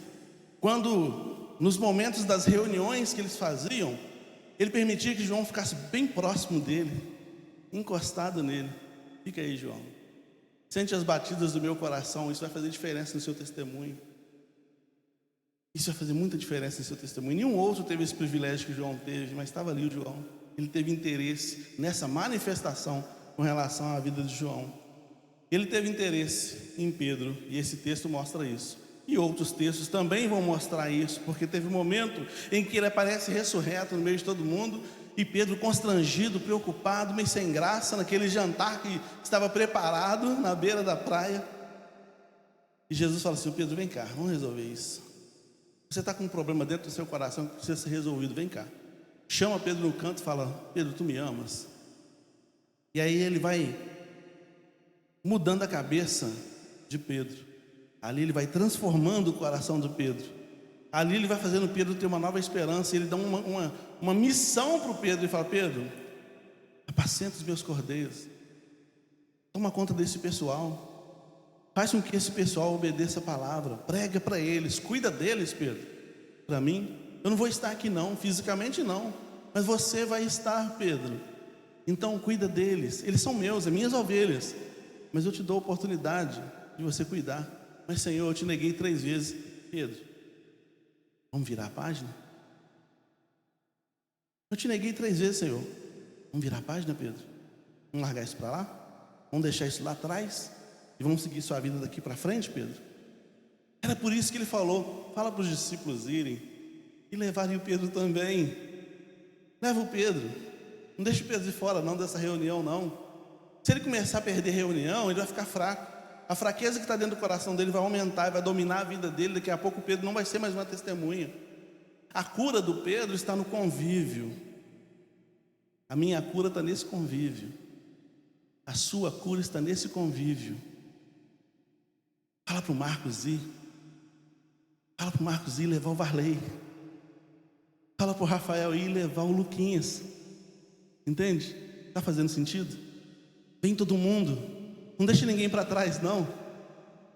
Quando nos momentos das reuniões que eles faziam, ele permitia que João ficasse bem próximo dele, encostado nele. Fica aí, João, sente as batidas do meu coração. Isso vai fazer diferença no seu testemunho. Isso vai fazer muita diferença no seu testemunho. Nenhum outro teve esse privilégio que João teve, mas estava ali o João. Ele teve interesse nessa manifestação com relação à vida de João. Ele teve interesse em Pedro, e esse texto mostra isso. E outros textos também vão mostrar isso, porque teve um momento em que ele aparece ressurreto no meio de todo mundo, e Pedro constrangido, preocupado, meio sem graça, naquele jantar que estava preparado na beira da praia. E Jesus fala assim, Pedro, vem cá, vamos resolver isso. Você está com um problema dentro do seu coração que precisa ser resolvido, vem cá. Chama Pedro no canto e fala, Pedro, tu me amas? E aí ele vai mudando a cabeça de Pedro. Ali ele vai transformando o coração de Pedro. Ali ele vai fazendo Pedro ter uma nova esperança. Ele dá uma missão para o Pedro e fala, Pedro, apacenta os meus cordeiros. Toma conta desse pessoal. Faz com que esse pessoal obedeça a palavra. Prega para eles, cuida deles, Pedro. Para mim, eu não vou estar aqui não, fisicamente não, mas você vai estar, Pedro. Então cuida deles, eles são meus, minhas ovelhas. Mas eu te dou a oportunidade de você cuidar. Mas Senhor, eu te neguei 3 vezes. Pedro, vamos virar a página? Eu te neguei 3 vezes, Senhor. Vamos virar a página, Pedro? Vamos largar isso para lá? Vamos deixar isso lá atrás? E vamos seguir sua vida daqui para frente, Pedro? Era por isso que ele falou, fala para os discípulos irem e levarem o Pedro também. Leva o Pedro. Não deixe o Pedro de fora não dessa reunião não. Se ele começar a perder reunião, ele vai ficar fraco. A fraqueza que está dentro do coração dele vai aumentar, vai dominar a vida dele. Daqui a pouco o Pedro não vai ser mais uma testemunha. A cura do Pedro está no convívio. A minha cura está nesse convívio. A sua cura está nesse convívio. Fala para o Marcos ir. Fala para o Marcos ir levar o Varley. Fala para o Rafael ir levar o Luquinhas. Entende? Está fazendo sentido? Vem todo mundo. Não deixe ninguém para trás, não.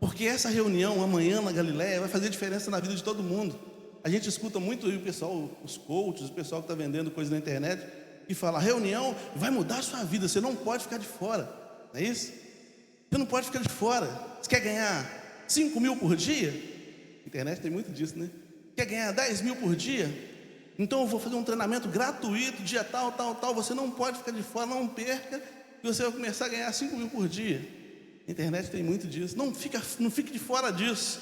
Porque essa reunião amanhã na Galileia vai fazer diferença na vida de todo mundo. A gente escuta muito aí o pessoal, os coaches, o pessoal que está vendendo coisa na internet, e fala, a reunião vai mudar a sua vida, você não pode ficar de fora. Não é isso? Você não pode ficar de fora. Você quer ganhar 5 mil por dia? A internet tem muito disso, né? Quer ganhar 10 mil por dia? Então eu vou fazer um treinamento gratuito, dia tal. Você não pode ficar de fora, não perca, que você vai começar a ganhar 5 mil por dia. A internet tem muito disso. Não fique de fora disso.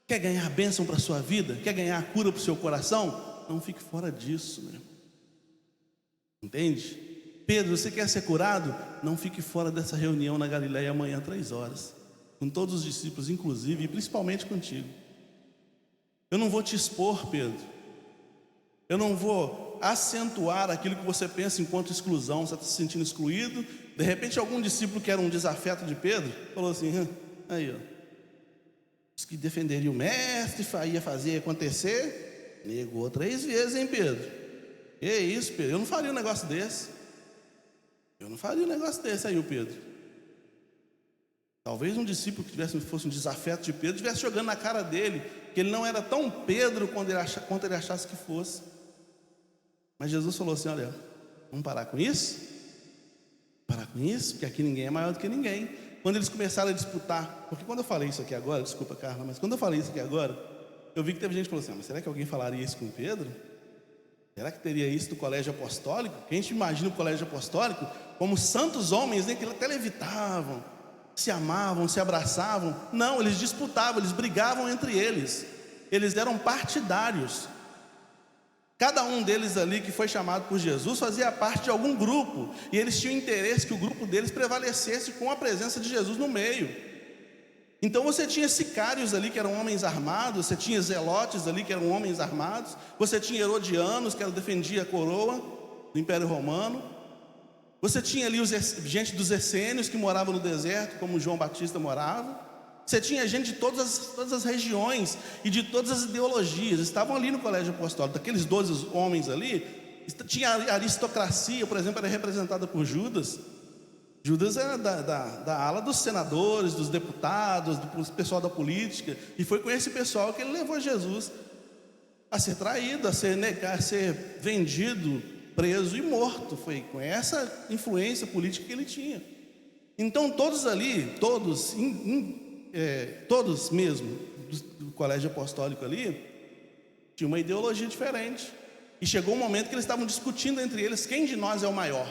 Quer ganhar bênção para a sua vida? Quer ganhar cura para o seu coração? Não fique fora disso, meu. Entende? Pedro, você quer ser curado? Não fique fora dessa reunião na Galileia amanhã 3 horas, com todos os discípulos, inclusive, e principalmente contigo. Eu não vou te expor, Pedro. Eu não vou acentuar aquilo que você pensa enquanto exclusão. Você está se sentindo excluído. De repente algum discípulo que era um desafeto de Pedro falou assim, aí ó, os que defenderiam o mestre, ia fazer acontecer, negou 3 vezes, hein, Pedro? Que isso, Pedro? Eu não faria um negócio desse. Aí o Pedro. Talvez um discípulo que fosse um desafeto de Pedro estivesse jogando na cara dele que ele não era tão Pedro quanto ele achasse que fosse. Mas Jesus falou assim, olha, vamos parar com isso? Porque aqui ninguém é maior do que ninguém. Quando eles começaram a disputar, porque quando eu falei isso aqui agora, desculpa, Carla, mas quando eu falei isso aqui agora, eu vi que teve gente que falou assim, mas será que alguém falaria isso com Pedro? Será que teria isso no colégio apostólico? Que a gente imagina o colégio apostólico como santos homens, né, que até levitavam, se amavam, se abraçavam. Não, eles disputavam, eles brigavam entre eles. Eles eram partidários. Cada um deles ali que foi chamado por Jesus fazia parte de algum grupo, e eles tinham interesse que o grupo deles prevalecesse com a presença de Jesus no meio. Então você tinha sicários ali que eram homens armados, você tinha zelotes ali que eram homens armados, você tinha herodianos que defendiam a coroa do Império Romano, você tinha ali gente dos essênios que moravam no deserto, como João Batista morava, você tinha gente de todas as regiões e de todas as ideologias, estavam ali no colégio apostólico. Daqueles 12 homens ali, tinha a aristocracia, por exemplo, era representada por Judas. Judas era da ala dos senadores, dos deputados, do pessoal da política, e foi com esse pessoal que ele levou Jesus a ser traído, a ser vendido, preso e morto. Foi com essa influência política que ele tinha. Então todos ali, todos mesmo do colégio apostólico ali, tinham uma ideologia diferente. E chegou um momento que eles estavam discutindo entre eles quem de nós é o maior.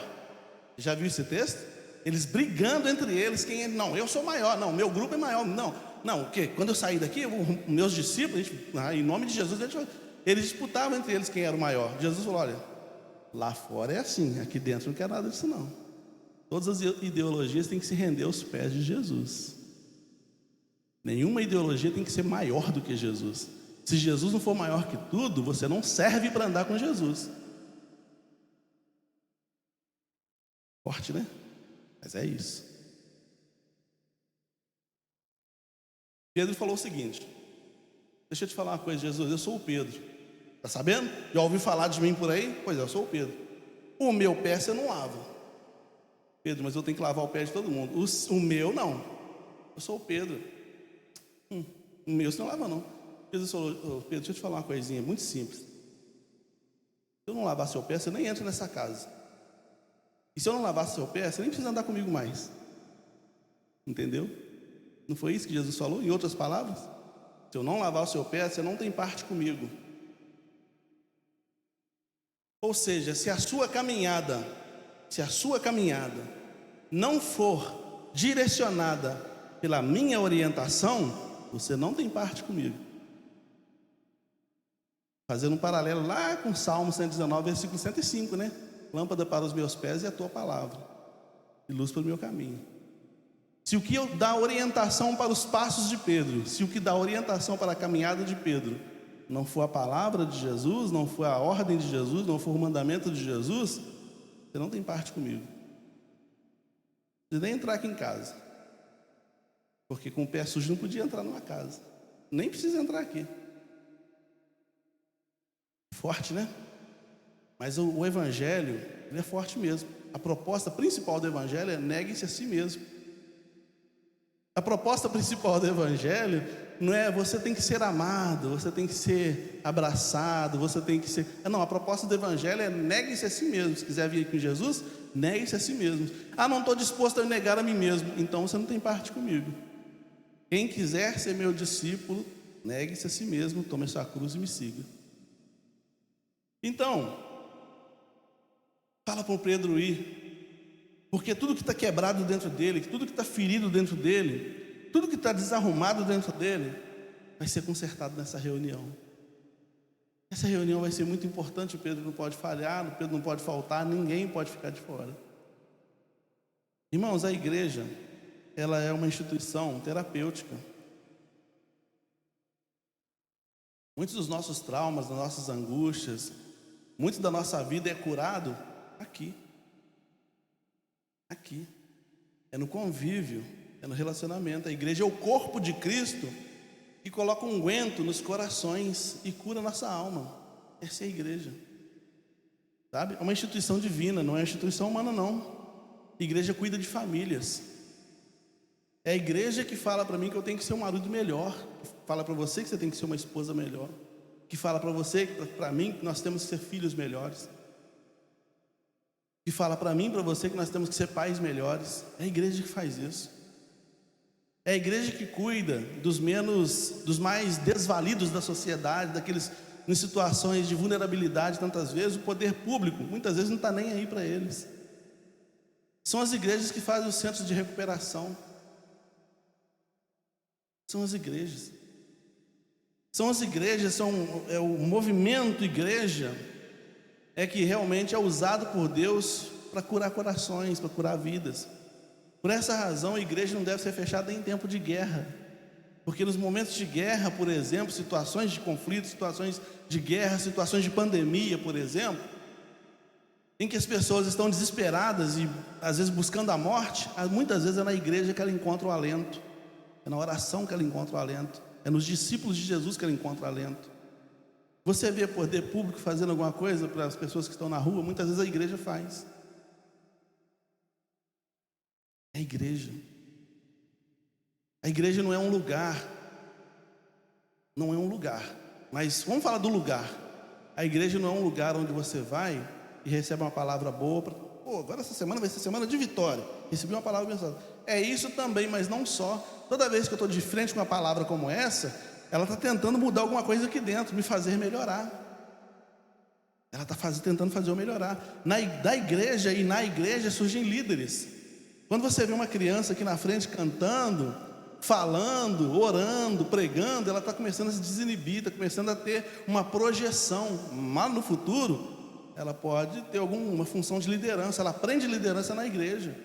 Já viu esse texto? Eles brigando entre eles, não, eu sou maior, não, meu grupo é maior, não, o quê? Quando eu sair daqui, meus discípulos, em nome de Jesus, eles disputavam entre eles quem era o maior. Jesus falou, olha, lá fora é assim, aqui dentro não quer nada disso não. Todas as ideologias têm que se render aos pés de Jesus. Nenhuma ideologia tem que ser maior do que Jesus. Se Jesus não for maior que tudo, você não serve para andar com Jesus. Forte, né? Mas é isso. Pedro falou o seguinte, deixa eu te falar uma coisa, Jesus, eu sou o Pedro. Está sabendo? Já ouviu falar de mim por aí? Pois é, eu sou o Pedro. O meu pé você não lava. Pedro, mas eu tenho que lavar o pé de todo mundo. O meu não. Eu sou o Pedro. O meu você não lava não. Jesus falou, Pedro, deixa eu te falar uma coisinha muito simples. Se eu não lavar seu pé, você nem entra nessa casa. E se eu não lavar seu pé, você nem precisa andar comigo mais. Entendeu? Não foi isso que Jesus falou? Em outras palavras? Se eu não lavar o seu pé, você não tem parte comigo. Ou seja, se a sua caminhada não for direcionada pela minha orientação, você não tem parte comigo. Fazendo um paralelo lá com Salmo 119, versículo 105, né? Lâmpada para os meus pés e a tua palavra, e luz para o meu caminho. Se o que dá orientação para os passos de Pedro, se o que dá orientação para a caminhada de Pedro não for a palavra de Jesus, não for a ordem de Jesus, não for o mandamento de Jesus, você não tem parte comigo. Você nem entrar aqui em casa, porque com o pé sujo não podia entrar numa casa, nem precisa entrar aqui. Forte, né? Mas o evangelho, ele é forte mesmo. A proposta principal do evangelho é negue-se a si mesmo. A proposta principal do evangelho não é você tem que ser amado, você tem que ser abraçado, você tem que ser... Não, a proposta do evangelho é negue-se a si mesmo. Se quiser vir aqui com Jesus, negue-se a si mesmo. Não estou disposto a negar a mim mesmo. Então você não tem parte comigo. Quem quiser ser meu discípulo, negue-se a si mesmo, tome a sua cruz e me siga. Então, fala para o Pedro ir, porque tudo que está quebrado dentro dele, tudo que está ferido dentro dele, tudo que está desarrumado dentro dele, vai ser consertado nessa reunião. Essa reunião vai ser muito importante. O Pedro não pode falhar, o Pedro não pode faltar, ninguém pode ficar de fora. Irmãos, a igreja, ela é uma instituição terapêutica. Muitos dos nossos traumas, das nossas angústias, muito da nossa vida é curado aqui. Aqui. É no convívio, é no relacionamento. A igreja é o corpo de Cristo que coloca um unguento nos corações e cura a nossa alma. Essa é a igreja. Sabe? É uma instituição divina, não é uma instituição humana não. A igreja cuida de famílias. É a igreja que fala para mim que eu tenho que ser um marido melhor, que fala para você que você tem que ser uma esposa melhor, que fala para você, para mim, que nós temos que ser filhos melhores, que fala para mim, para você, que nós temos que ser pais melhores. É a igreja que faz isso. É a igreja que cuida dos mais desvalidos da sociedade, daqueles em situações de vulnerabilidade. Tantas vezes o poder público, muitas vezes não está nem aí para eles. São as igrejas que fazem os centros de recuperação. São as igrejas. São as igrejas, é o movimento igreja, é que realmente é usado por Deus para curar corações, para curar vidas. Por essa razão, a igreja não deve ser fechada em tempo de guerra, porque nos momentos de guerra, por exemplo, situações de conflito, situações de guerra, situações de pandemia, por exemplo, em que as pessoas estão desesperadas e às vezes buscando a morte, muitas vezes é na igreja que ela encontra o alento, é na oração que ela encontra o alento, é nos discípulos de Jesus que ela encontra o alento. Você vê poder público fazendo alguma coisa para as pessoas que estão na rua, muitas vezes a igreja faz. É a igreja. A igreja não é um lugar. Não é um lugar. Mas vamos falar do lugar. A igreja não é um lugar onde você vai e recebe uma palavra boa. Agora essa semana vai ser semana de vitória. Recebi uma palavra abençoada. É isso também, mas não só. Toda vez que eu estou de frente com uma palavra como essa, ela está tentando mudar alguma coisa aqui dentro, me fazer melhorar. Ela está tentando fazer eu melhorar. Da igreja e na igreja surgem líderes. Quando você vê uma criança aqui na frente cantando, falando, orando, pregando, ela está começando a se desinibir, está começando a ter uma projeção. Mas no futuro, ela pode ter alguma função de liderança. Ela aprende liderança na igreja.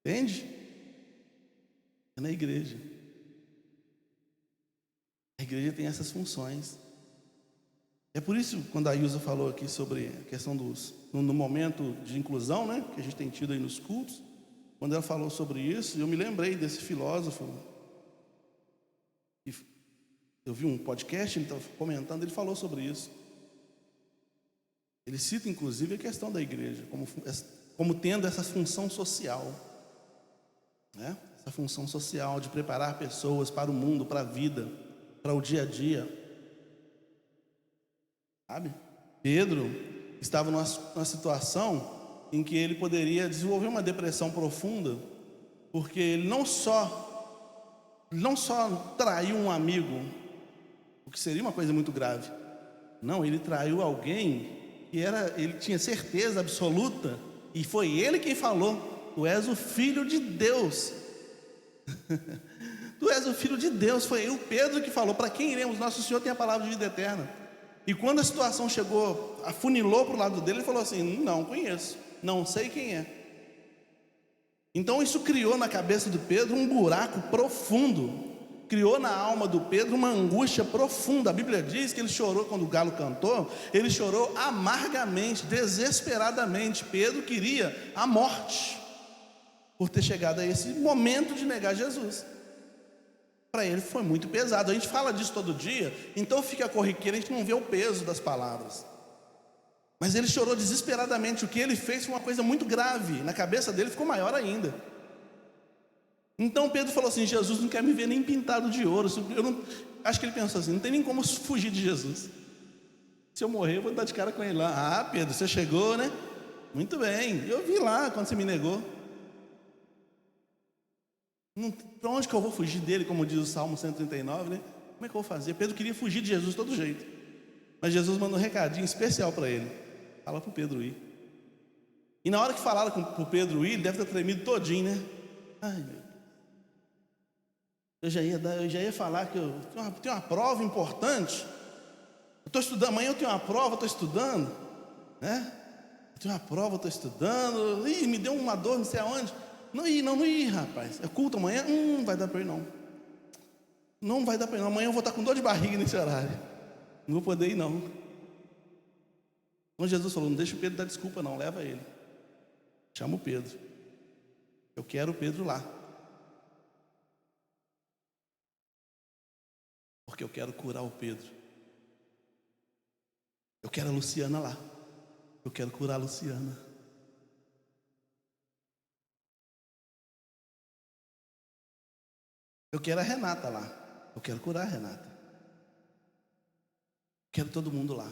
Entende? É na igreja. A igreja tem essas funções. É por isso, quando a Ilza falou aqui sobre a questão no momento de inclusão, né, que a gente tem tido aí nos cultos, quando ela falou sobre isso, eu me lembrei desse filósofo. Eu vi um podcast, ele estava comentando, ele falou sobre isso. Ele cita, inclusive, a questão da igreja, como tendo essa função social, né? Essa função social de preparar pessoas para o mundo, para a vida, para o dia a dia. Sabe? Pedro estava numa situação em que ele poderia desenvolver uma depressão profunda, porque ele não só traiu um amigo, o que seria uma coisa muito grave. Não, ele traiu alguém que ele tinha certeza absoluta, e foi ele quem falou: tu és o Filho de Deus. Tu és o Filho de Deus. Foi o Pedro que falou: para quem iremos? Nosso Senhor tem a palavra de vida eterna. E quando a situação chegou, afunilou para o lado dele, ele falou assim: não conheço, não sei quem é. Então isso criou na cabeça do Pedro um buraco profundo, criou na alma do Pedro uma angústia profunda. A Bíblia diz que ele chorou quando o galo cantou, ele chorou amargamente, desesperadamente. Pedro queria a morte, por ter chegado a esse momento de negar Jesus. Para ele foi muito pesado. A gente fala disso todo dia, então fica corriqueiro, a gente não vê o peso das palavras. Mas ele chorou desesperadamente. O que ele fez foi uma coisa muito grave. Na cabeça dele ficou maior ainda. Então Pedro falou assim: Jesus não quer me ver nem pintado de ouro. Acho que ele pensou assim: não tem nem como fugir de Jesus. Se eu morrer, eu vou dar de cara com ele lá. Ah, Pedro, você chegou, né? Muito bem, eu vi lá quando você me negou. Para onde que eu vou fugir dele, como diz o Salmo 139, né? Como é que eu vou fazer? Pedro queria fugir de Jesus de todo jeito, mas Jesus mandou um recadinho especial para ele: fala para o Pedro ir. E na hora que falaram para o Pedro ir, ele deve ter tremido todinho, né? Ai, meu Deus, eu já ia falar que eu tenho uma prova importante, eu estou estudando, amanhã eu tenho uma prova, estou estudando, né? Eu tenho uma prova, estou estudando, me deu uma dor, não sei aonde. Não ir, rapaz. É culto amanhã? Não vai dar para ir, não. Não vai dar para ir, não. Amanhã eu vou estar com dor de barriga nesse horário. Não vou poder ir, não. Então Jesus falou: não deixa o Pedro dar desculpa, não. Leva ele. Chama o Pedro. Eu quero o Pedro lá. Porque eu quero curar o Pedro. Eu quero a Luciana lá. Eu quero curar a Luciana. Eu quero a Renata lá. Eu quero curar a Renata. Quero todo mundo lá.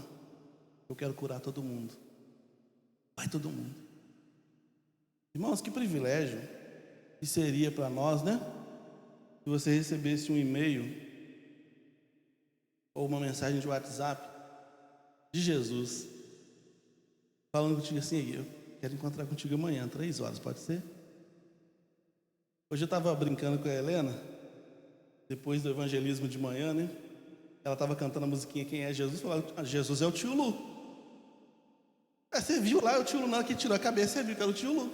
Eu quero curar todo mundo. Vai todo mundo. Irmãos, que privilégio que seria para nós, né? Se você recebesse um e-mail ou uma mensagem de WhatsApp de Jesus, falando contigo assim: eu quero encontrar contigo amanhã, 3 horas, pode ser? Hoje eu estava brincando com a Helena, depois do evangelismo de manhã, né? Ela estava cantando a musiquinha Quem é Jesus? Falava: Jesus é o tio Lu. Você viu lá o tio Lu, na hora que tirou a cabeça, você viu que era o tio Lu.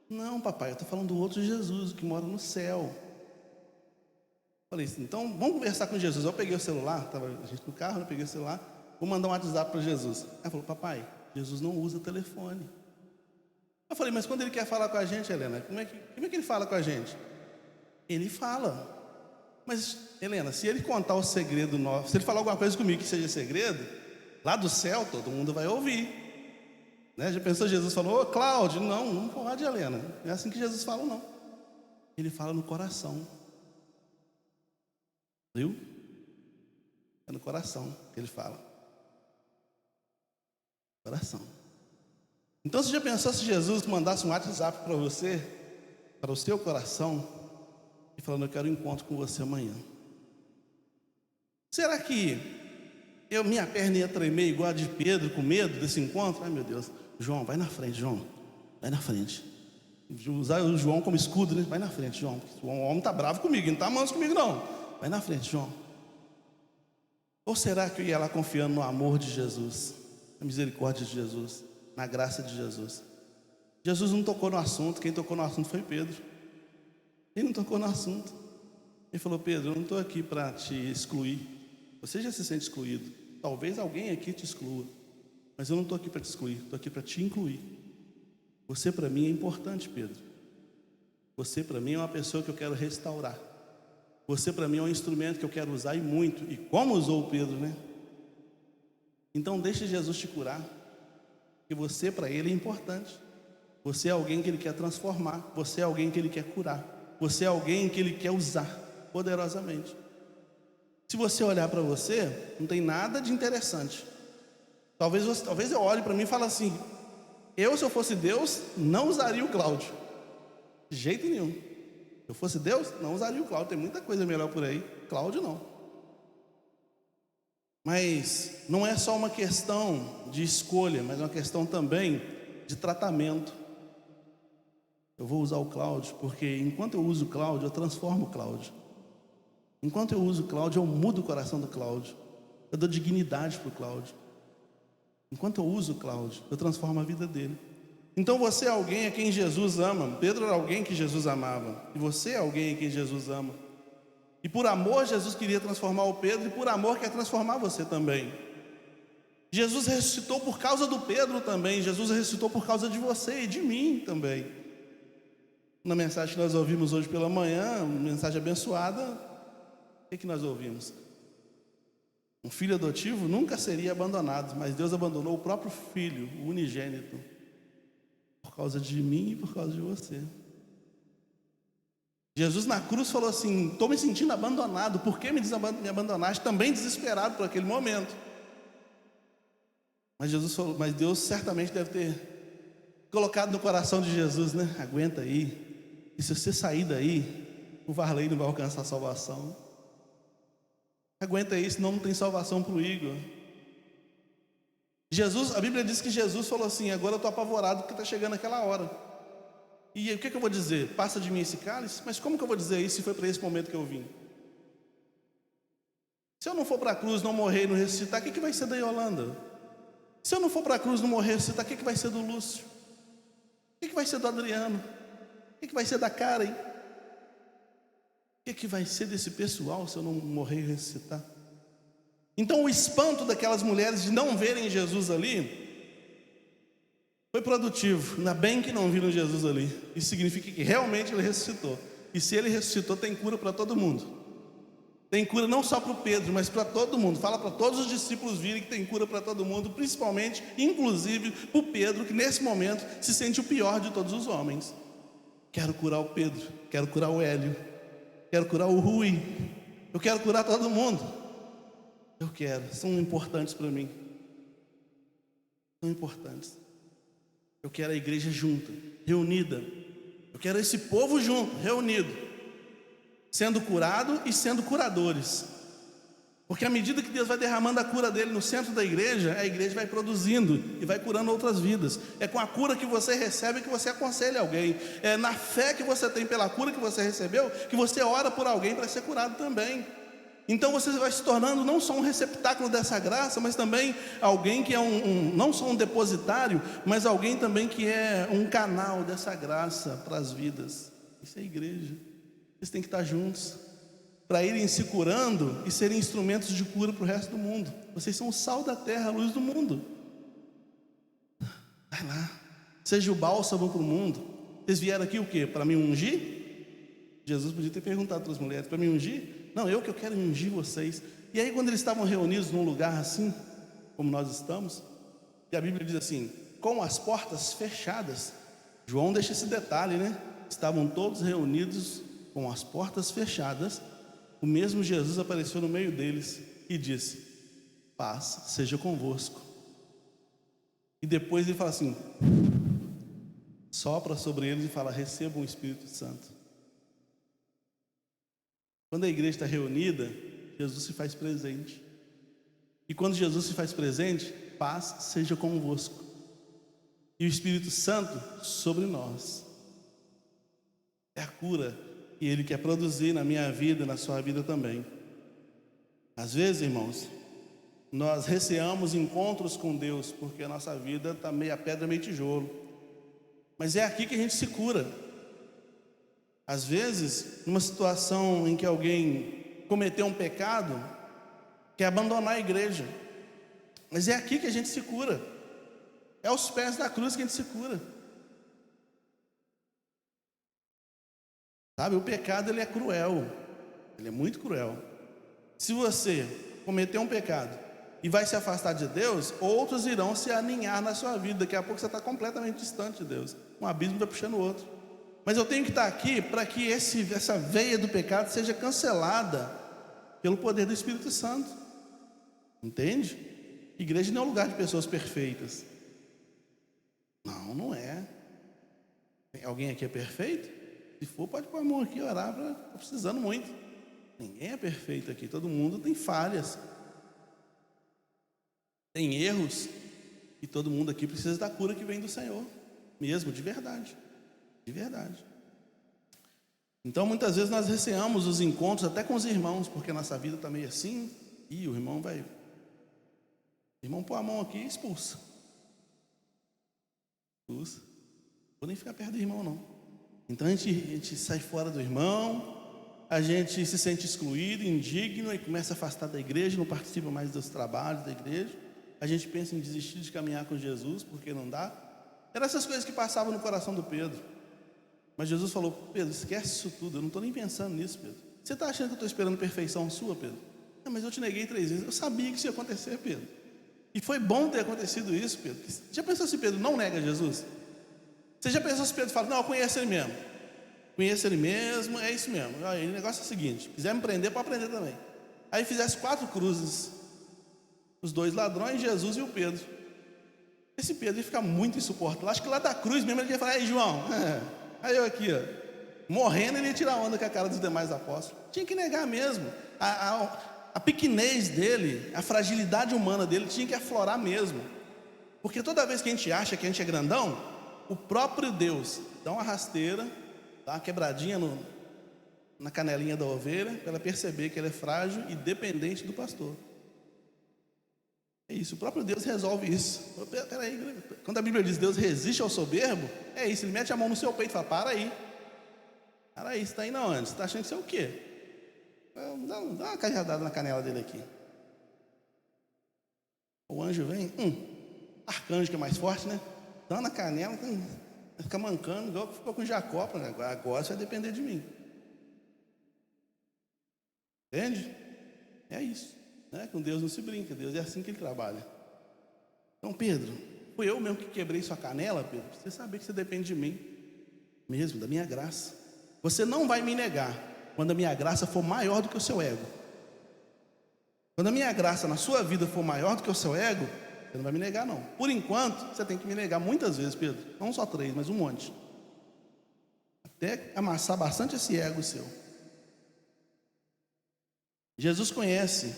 Não, papai, eu estou falando do outro Jesus, que mora no céu. Falei assim: então vamos conversar com Jesus. Eu peguei o celular, estava a gente no carro, eu peguei o celular, vou mandar um WhatsApp para Jesus. Ela falou: papai, Jesus não usa telefone. Eu falei: mas quando ele quer falar com a gente, Helena, como é que ele fala com a gente? Ele fala. Mas, Helena, se ele contar o segredo nosso, se ele falar alguma coisa comigo que seja segredo, lá do céu todo mundo vai ouvir, né? Já pensou, Jesus falou: ô Cláudio, não pode, Helena. Não é assim que Jesus fala, não. Ele fala no coração. Viu? É no coração que ele fala. Coração. Então você já pensou se Jesus mandasse um WhatsApp para você, para o seu coração, e falando: eu quero um encontro com você amanhã? Será que minha perna ia tremer igual a de Pedro, com medo desse encontro? Ai, meu Deus. João, vai na frente, João. Vai na frente. Usar o João como escudo, né? Vai na frente, João. O homem está bravo comigo, ele não está manso comigo, não. Vai na frente, João. Ou será que eu ia lá confiando no amor de Jesus, na misericórdia de Jesus, na graça de Jesus? Jesus não tocou no assunto, quem tocou no assunto foi Pedro. Ele não tocou no assunto. Ele falou: Pedro, eu não estou aqui para te excluir. Você já se sente excluído. Talvez alguém aqui te exclua, mas eu não estou aqui para te excluir, estou aqui para te incluir. Você para mim é importante, Pedro. Você para mim é uma pessoa que eu quero restaurar. Você para mim é um instrumento que eu quero usar, e muito. E como usou o Pedro, né? Então deixe Jesus te curar. Porque você, para Ele, é importante. Você é alguém que Ele quer transformar. Você é alguém que Ele quer curar. Você é alguém que Ele quer usar poderosamente. Se você olhar para você, não tem nada de interessante. Talvez eu olhe para mim e fale assim: se eu fosse Deus, não usaria o Cláudio. De jeito nenhum. Se eu fosse Deus, não usaria o Cláudio. Tem muita coisa melhor por aí. Cláudio não. Mas não é só uma questão de escolha, mas uma questão também de tratamento. Eu vou usar o Cláudio porque enquanto eu uso o Cláudio, eu transformo o Cláudio. Enquanto eu uso o Cláudio, eu mudo o coração do Cláudio. Eu dou dignidade para o Cláudio. Enquanto eu uso o Cláudio, eu transformo a vida dele. Então você é alguém a quem Jesus ama. Pedro era alguém que Jesus amava. E você é alguém a quem Jesus ama. E por amor, Jesus queria transformar o Pedro. E por amor, quer transformar você também. Jesus ressuscitou por causa do Pedro também. Jesus ressuscitou por causa de você e de mim também. Na mensagem que nós ouvimos hoje pela manhã, uma mensagem abençoada, o que nós ouvimos? Um filho adotivo nunca seria abandonado, mas Deus abandonou o próprio filho, o unigênito, por causa de mim e por causa de você. Jesus na cruz falou assim: estou me sentindo abandonado, por que me abandonaste? Também desesperado por aquele momento. Mas Deus certamente deve ter colocado no coração de Jesus, né? Aguenta aí, e se você sair daí, o Varley não vai alcançar a salvação. Aguenta aí, senão não tem salvação para o Igor. A Bíblia diz que Jesus falou assim: agora eu estou apavorado porque está chegando aquela hora. E o que eu vou dizer? Passa de mim esse cálice? Mas como que eu vou dizer isso se foi para esse momento que eu vim? Se eu não for para a cruz, não morrer e não ressuscitar, o que vai ser da Yolanda? Se eu não for para a cruz, não morrer e ressuscitar, o que vai ser do Lúcio? O que vai ser do Adriano? O que vai ser da Karen? O que vai ser desse pessoal se eu não morrer e ressuscitar? Então o espanto daquelas mulheres de não verem Jesus ali foi produtivo. Ainda bem que não viram Jesus ali. Isso significa que realmente Ele ressuscitou. E se Ele ressuscitou, tem cura para todo mundo. Tem cura não só para o Pedro, mas para todo mundo. Fala para todos os discípulos virem que tem cura para todo mundo, principalmente, inclusive, para o Pedro, que nesse momento se sente o pior de todos os homens. Quero curar o Pedro, quero curar o Hélio, quero curar o Rui, eu quero curar todo mundo. Eu quero, são importantes para mim. São importantes. Eu quero a igreja junta, reunida. Eu quero esse povo junto, reunido, sendo curado e sendo curadores. Porque à medida que Deus vai derramando a cura dele no centro da igreja, a igreja vai produzindo e vai curando outras vidas. É com a cura que você recebe que você aconselha alguém. É na fé que você tem pela cura que você recebeu que você ora por alguém para ser curado também. Então você vai se tornando não só um receptáculo dessa graça, mas também alguém que é não só um depositário, mas alguém também que é um canal dessa graça para as vidas. Isso é igreja. Vocês têm que estar juntos para irem se curando e serem instrumentos de cura para o resto do mundo. Vocês são o sal da terra, a luz do mundo. Vai lá, seja o bálsamo para o mundo. Vocês vieram aqui o quê? Para me ungir? Jesus podia ter perguntado para as mulheres: para me ungir? Não, eu quero ungir vocês. E aí quando eles estavam reunidos num lugar assim, como nós estamos, e a Bíblia diz assim, com as portas fechadas. João deixa esse detalhe, né? Estavam todos reunidos com as portas fechadas. O mesmo Jesus apareceu no meio deles e disse: paz seja convosco. E depois ele fala assim, sopra sobre eles e fala: recebam o Espírito Santo. Quando a igreja está reunida, Jesus se faz presente. E quando Jesus se faz presente, paz seja convosco. E o Espírito Santo sobre nós. É a cura que Ele quer produzir na minha vida, na sua vida também. Às vezes, irmãos, nós receamos encontros com Deus, porque a nossa vida está meia pedra, meio tijolo. Mas é aqui que a gente se cura. Às vezes, numa situação em que alguém cometeu um pecado, quer abandonar a igreja. Mas é aqui que a gente se cura. É aos pés da cruz que a gente se cura. Sabe, o pecado ele é cruel. Ele é muito cruel. Se você cometer um pecado e vai se afastar de Deus, outros irão se aninhar na sua vida. Daqui a pouco você está completamente distante de Deus. Um abismo vai puxando o outro. Mas eu tenho que estar aqui para que essa veia do pecado seja cancelada pelo poder do Espírito Santo. Entende? Igreja não é um lugar de pessoas perfeitas. Não, não é. Alguém aqui é perfeito? Se for, pode pôr a mão aqui e orar. Estou precisando muito. Ninguém é perfeito aqui. Todo mundo tem falhas. Tem erros. E todo mundo aqui precisa da cura que vem do Senhor. Mesmo, de verdade. De verdade. Então, muitas vezes nós receamos os encontros até com os irmãos, porque a nossa vida está meio assim. E o irmão vai... O irmão põe a mão aqui e expulsa. Expulsa. Não vou nem ficar perto do irmão, não. Então a gente sai fora do irmão, a gente se sente excluído, indigno, e começa a afastar da igreja, não participa mais dos trabalhos da igreja. A gente pensa em desistir de caminhar com Jesus, porque não dá. Eram essas coisas que passavam no coração do Pedro. Mas Jesus falou: Pedro, esquece isso tudo, eu não estou nem pensando nisso, Pedro. Você está achando que eu estou esperando perfeição sua, Pedro? Não, mas eu te neguei 3 vezes. Eu sabia que isso ia acontecer, Pedro. E foi bom ter acontecido isso, Pedro. Já pensou se Pedro não nega Jesus? Você já pensou se Pedro fala: não, eu conheço ele mesmo. Conheço ele mesmo, é isso mesmo. Aí o negócio é o seguinte: quiser me prender, pode prender também. Aí fizesse 4 cruzes. Os 2 ladrões, Jesus e o Pedro. Esse Pedro ia ficar muito insuportável. Acho que lá da cruz mesmo ele ia falar: ei, João, aí eu aqui, ó, morrendo, ele ia tirar onda com a cara dos demais apóstolos. Tinha que negar mesmo. A pequenez dele, a fragilidade humana dele tinha que aflorar mesmo. Porque toda vez que a gente acha que a gente é grandão, o próprio Deus dá uma rasteira, dá uma quebradinha na canelinha da ovelha, para ela perceber que ela é frágil e dependente do pastor. É isso, o próprio Deus resolve isso. Peraí, quando a Bíblia diz Deus resiste ao soberbo, é isso, ele mete a mão no seu peito e fala: para aí, você está indo aonde? Você está achando que isso é o quê? Dá uma cajadada na canela dele aqui. O anjo vem, arcanjo que é mais forte, né? Dá na canela, fica mancando, igual ficou com Jacó. Agora você vai depender de mim. Entende? É isso. Né? Com Deus não se brinca, Deus é assim que Ele trabalha. Então, Pedro, fui eu mesmo que quebrei sua canela, Pedro. Você saber que você depende de mim mesmo, da minha graça. Você não vai me negar quando a minha graça for maior do que o seu ego. Quando a minha graça na sua vida for maior do que o seu ego, você não vai me negar, não. Por enquanto, você tem que me negar muitas vezes, Pedro. Não só 3, mas um monte. Até amassar bastante esse ego seu. Jesus conhece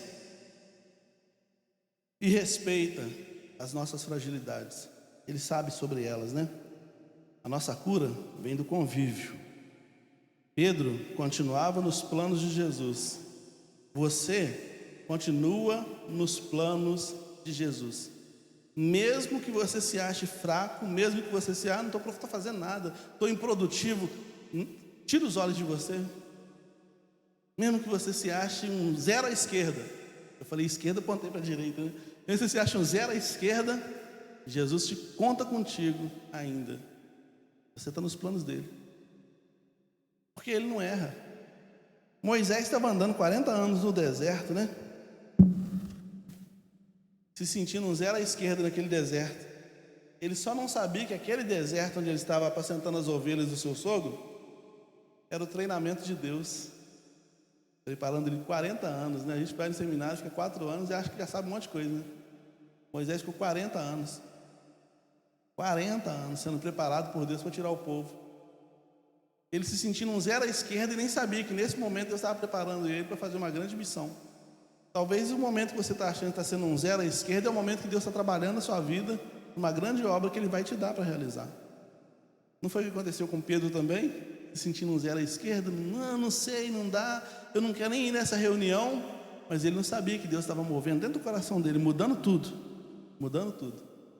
e respeita as nossas fragilidades. Ele sabe sobre elas, né? A nossa cura vem do convívio. Pedro continuava nos planos de Jesus. Você continua nos planos de Jesus. Mesmo que você se ache fraco, mesmo que você se não estou fazendo nada, estou improdutivo, tira os olhos de você. Mesmo que você se ache um 0 à esquerda, eu falei esquerda, apontei para a direita, né? Mesmo que você se ache um 0 à esquerda, Jesus te conta contigo ainda. Você está nos planos dele, porque ele não erra. Moisés estava andando 40 anos no deserto, né? Se sentindo um 0 à esquerda naquele deserto. Ele só não sabia que aquele deserto onde ele estava apacentando as ovelhas do seu sogro era o treinamento de Deus, preparando ele 40 anos, né? A gente vai no seminário, fica 4 anos e acha que já sabe um monte de coisa, né? Moisés ficou 40 anos 40 anos sendo preparado por Deus para tirar o povo. Ele se sentindo um 0 à esquerda e nem sabia que nesse momento Deus estava preparando ele para fazer uma grande missão. Talvez o momento que você está achando que está sendo um 0 à esquerda é o momento que Deus está trabalhando a sua vida, uma grande obra que Ele vai te dar para realizar. Não foi o que aconteceu com Pedro também? Se sentindo um 0 à esquerda, não sei, não dá, eu não quero nem ir nessa reunião. Mas ele não sabia que Deus estava movendo dentro do coração dele, mudando tudo.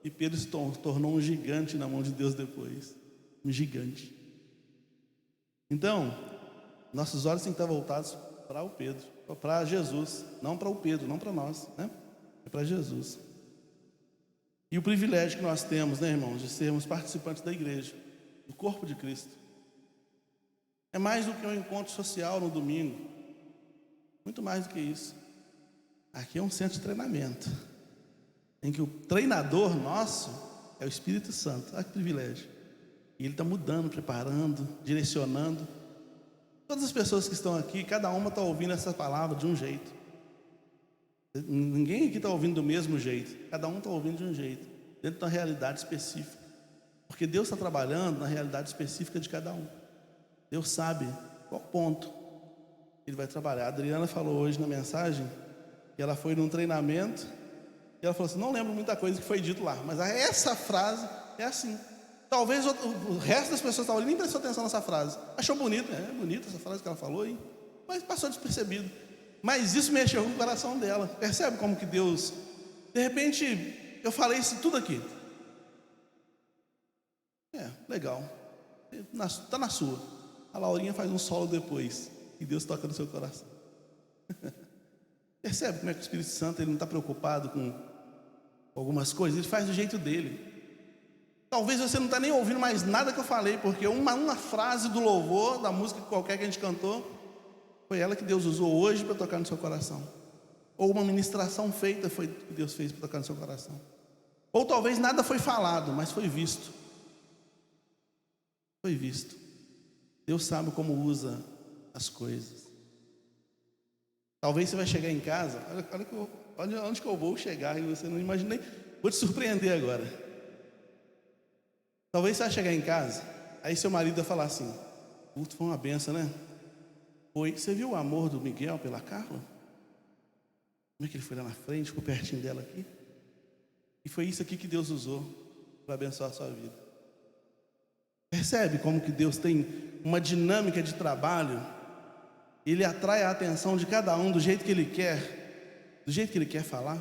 E Pedro se tornou um gigante na mão de Deus depois. Um gigante. Então, nossos olhos têm que estar voltados para o Pedro, para Jesus, não para o Pedro, não para nós, né? É para Jesus. E o privilégio que nós temos, né, irmãos, de sermos participantes da igreja, do corpo de Cristo. É mais do que um encontro social no domingo. Muito mais do que isso. Aqui é um centro de treinamento. em que o treinador nosso é o Espírito Santo. Olha que privilégio. E ele está mudando, preparando, direcionando. Todas as pessoas que estão aqui, cada uma está ouvindo essa palavra de um jeito. Ninguém aqui está ouvindo do mesmo jeito. Cada um está ouvindo de um jeito, dentro de uma realidade específica. Porque Deus está trabalhando na realidade específica de cada um. Deus sabe qual ponto Ele vai trabalhar. A Adriana falou hoje na mensagem que ela foi num treinamento e ela falou assim: não lembro muita coisa que foi dito lá, mas essa frase é assim. Talvez o resto das pessoas que estavam ali nem prestou atenção nessa frase. Achou bonito, bonita essa frase que ela falou, hein? Mas passou despercebido. Mas isso mexeu com o coração dela. Percebe como que Deus... De repente, eu falei isso tudo aqui. Legal. Está na sua. A Laurinha faz um solo depois e Deus toca no seu coração. Percebe como é que o Espírito Santo ele não está preocupado com algumas coisas? Ele faz do jeito dele. Talvez você não está nem ouvindo mais nada que eu falei, porque uma frase do louvor, da música qualquer que a gente cantou, foi ela que Deus usou hoje para tocar no seu coração. Ou uma ministração feita foi que Deus fez para tocar no seu coração. Ou talvez nada foi falado, mas foi visto. Foi visto. Deus sabe como usa as coisas. Talvez você vai chegar em casa, olha onde que eu vou chegar e você não imagina nem. Vou te surpreender agora. Talvez você vai chegar em casa, aí seu marido vai falar assim: puto, foi uma benção, né? Foi. Você viu o amor do Miguel pela Carla? Como é que ele foi lá na frente, ficou pertinho dela aqui? E foi isso aqui que Deus usou para abençoar a sua vida. Percebe como que Deus tem uma dinâmica de trabalho? Ele atrai a atenção de cada um do jeito que Ele quer, do jeito que Ele quer falar.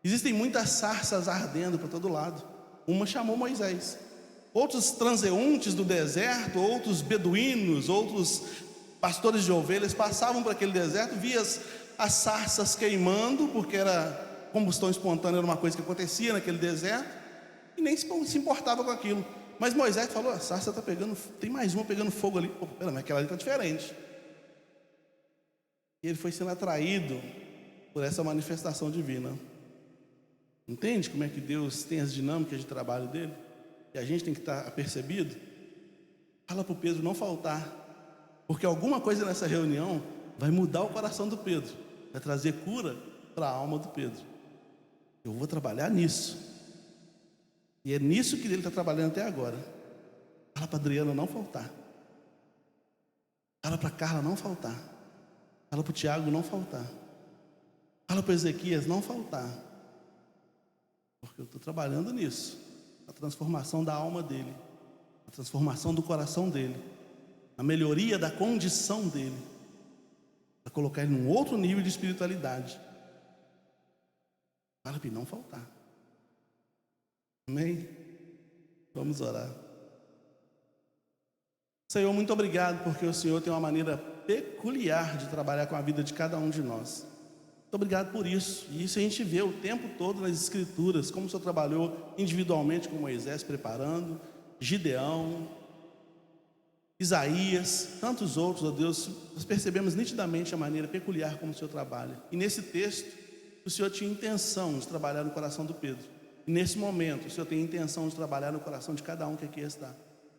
Existem muitas sarças ardendo para todo lado. Uma chamou Moisés. Outros transeuntes do deserto, outros beduínos, outros pastores de ovelhas passavam por aquele deserto, via as sarças queimando, porque era combustão espontânea, era uma coisa que acontecia naquele deserto, e nem se importava com aquilo. Mas Moisés falou: a sarça está pegando, tem mais uma pegando fogo ali. Pô, pera, mas aquela ali está diferente. E ele foi sendo atraído por essa manifestação divina. Entende como é que Deus tem as dinâmicas de trabalho dele? E a gente tem que estar apercebido. Fala para o Pedro não faltar, porque alguma coisa nessa reunião vai mudar o coração do Pedro, vai trazer cura para a alma do Pedro. Eu vou trabalhar nisso. E é nisso que ele está trabalhando até agora. Fala para a Adriana não faltar. Fala para a Carla não faltar. Fala para o Tiago não faltar. Fala para o Ezequias não faltar. Porque eu estou trabalhando nisso. A transformação da alma dele, a transformação do coração dele, a melhoria da condição dele, para colocar ele num outro nível de espiritualidade. Fala para não faltar. Amém? Vamos orar. Senhor, muito obrigado, porque o Senhor tem uma maneira peculiar de trabalhar com a vida de cada um de nós. Muito obrigado por isso. E isso a gente vê o tempo todo nas Escrituras, como o Senhor trabalhou individualmente com Moisés, preparando, Gideão, Isaías, tantos outros, ó Deus. Nós percebemos nitidamente a maneira peculiar como o Senhor trabalha. E nesse texto, o Senhor tinha intenção de trabalhar no coração do Pedro. E nesse momento, o Senhor tem intenção de trabalhar no coração de cada um que aqui está.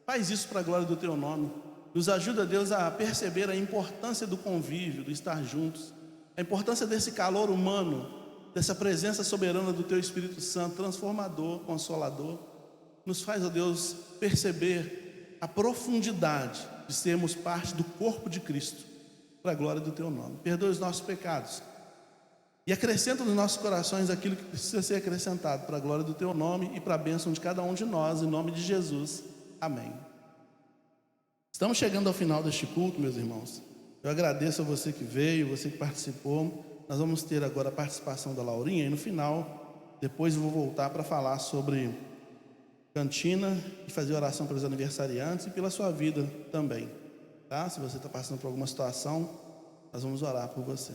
Faz isso para a glória do Teu nome. Nos ajuda, Deus, a perceber a importância do convívio, do estar juntos, a importância desse calor humano, dessa presença soberana do Teu Espírito Santo, transformador, consolador. Nos faz, ó Deus, perceber a profundidade de sermos parte do corpo de Cristo, para a glória do Teu nome. Perdoa os nossos pecados e acrescenta nos nossos corações aquilo que precisa ser acrescentado, para a glória do Teu nome e para a bênção de cada um de nós, em nome de Jesus. Amém. Estamos chegando ao final deste culto, meus irmãos. Eu agradeço a você que veio, você que participou. Nós vamos ter agora a participação da Laurinha, e no final, depois eu vou voltar para falar sobre cantina e fazer oração pelos aniversariantes e pela sua vida também, tá? Se você está passando por alguma situação, nós vamos orar por você.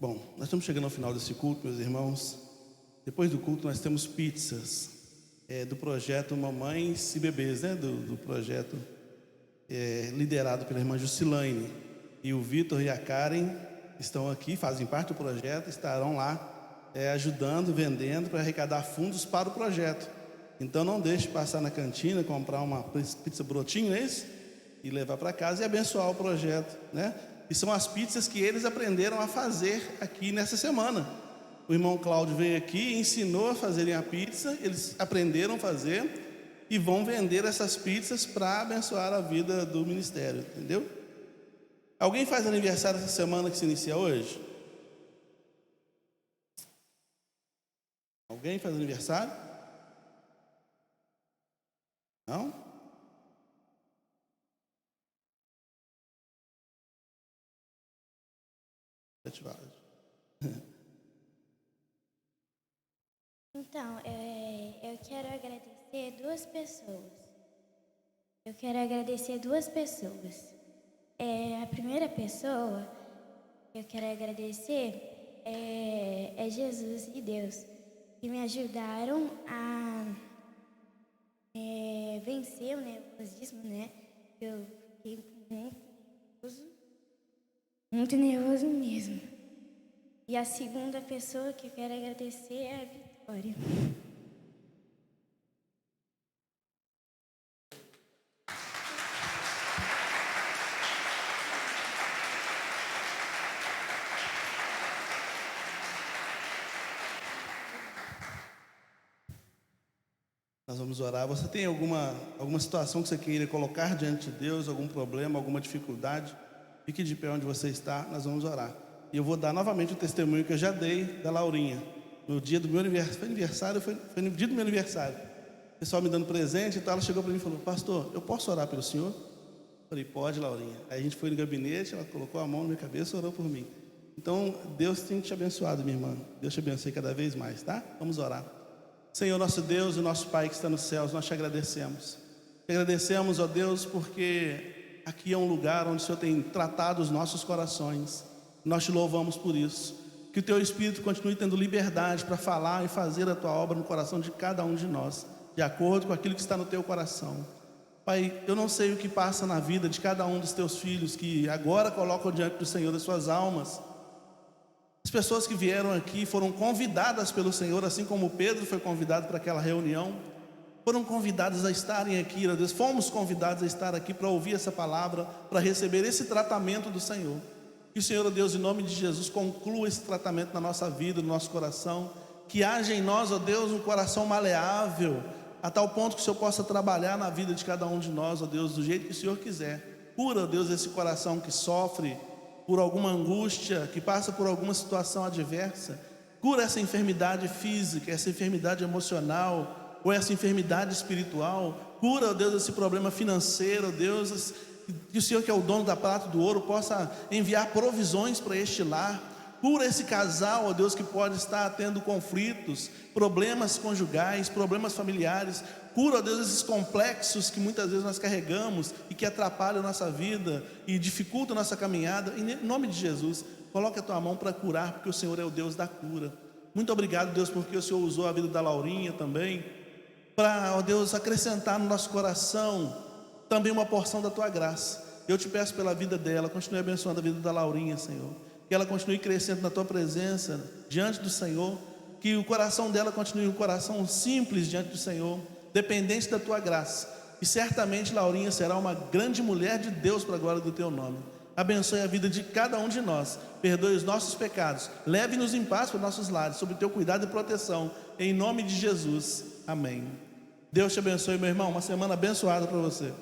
Bom, nós estamos chegando ao final desse culto, meus irmãos. Depois do culto nós temos pizzas do projeto Mamães e Bebês, né? Do projeto liderado pela irmã Jusilane. E o Vitor e a Karen estão aqui, fazem parte do projeto, estarão lá ajudando, vendendo para arrecadar fundos para o projeto. Então não deixe passar na cantina, comprar uma pizza brotinho, não é isso? E levar para casa e abençoar o projeto, né? E são as pizzas que eles aprenderam a fazer aqui nessa semana. O irmão Cláudio veio aqui e ensinou a fazerem a pizza, eles aprenderam a fazer e vão vender essas pizzas para abençoar a vida do ministério, entendeu? Alguém faz aniversário essa semana que se inicia hoje? Alguém faz aniversário? Não? Então, eu quero agradecer duas pessoas. A primeira pessoa que eu quero agradecer é Jesus e Deus, que me ajudaram a vencer o nervosismo, né? Eu fiquei muito nervoso mesmo. E a segunda pessoa que eu quero agradecer é a Vitória. Nós vamos orar. Você tem alguma situação que você queira colocar diante de Deus, algum problema, alguma dificuldade? Fique de pé onde você está, nós vamos orar. E eu vou dar novamente o testemunho que eu já dei da Laurinha. No dia do meu aniversário, foi no dia do meu aniversário. O pessoal me dando presente e tal, ela chegou para mim e falou: pastor, eu posso orar pelo senhor? Eu falei: pode, Laurinha. Aí a gente foi no gabinete, ela colocou a mão na minha cabeça e orou por mim. Então, Deus tem te abençoado, minha irmã. Deus te abençoe cada vez mais, tá? Vamos orar. Senhor, nosso Deus e nosso Pai que está nos céus, nós te agradecemos. Te agradecemos, ó Deus, porque aqui é um lugar onde o Senhor tem tratado os nossos corações. Nós te louvamos por isso. Que o Teu Espírito continue tendo liberdade para falar e fazer a Tua obra no coração de cada um de nós, de acordo com aquilo que está no Teu coração. Pai, eu não sei o que passa na vida de cada um dos Teus filhos que agora colocam diante do Senhor as suas almas. As pessoas que vieram aqui foram convidadas pelo Senhor, assim como Pedro foi convidado para aquela reunião. Foram convidados a estarem aqui, ó Deus. Fomos convidados a estar aqui para ouvir essa palavra, para receber esse tratamento do Senhor. Que o Senhor, ó Deus, em nome de Jesus, conclua esse tratamento na nossa vida, no nosso coração. Que haja em nós, ó Deus, um coração maleável, a tal ponto que o Senhor possa trabalhar na vida de cada um de nós, ó Deus, do jeito que o Senhor quiser. Cura, ó Deus, esse coração que sofre por alguma angústia, que passa por alguma situação adversa. Cura essa enfermidade física, essa enfermidade emocional, ou essa enfermidade espiritual. Cura, ó Deus, esse problema financeiro, ó Deus, que o Senhor, que é o dono da prata e do ouro, possa enviar provisões para este lar. Cura esse casal, ó Deus, que pode estar tendo conflitos, problemas conjugais, problemas familiares. Cura, ó Deus, esses complexos que muitas vezes nós carregamos e que atrapalham a nossa vida e dificultam a nossa caminhada. Em nome de Jesus, coloque a Tua mão para curar, porque o Senhor é o Deus da cura. Muito obrigado, Deus, porque o Senhor usou a vida da Laurinha também para, ó Deus, acrescentar no nosso coração também uma porção da Tua graça. Eu te peço pela vida dela, continue abençoando a vida da Laurinha, Senhor. Que ela continue crescendo na Tua presença, diante do Senhor. Que o coração dela continue um coração simples diante do Senhor, dependente da Tua graça. E certamente Laurinha será uma grande mulher de Deus para a glória do Teu nome. Abençoe a vida de cada um de nós. Perdoe os nossos pecados. Leve-nos em paz para nossos lares, sob o Teu cuidado e proteção. Em nome de Jesus. Amém. Deus te abençoe, meu irmão. Uma semana abençoada para você.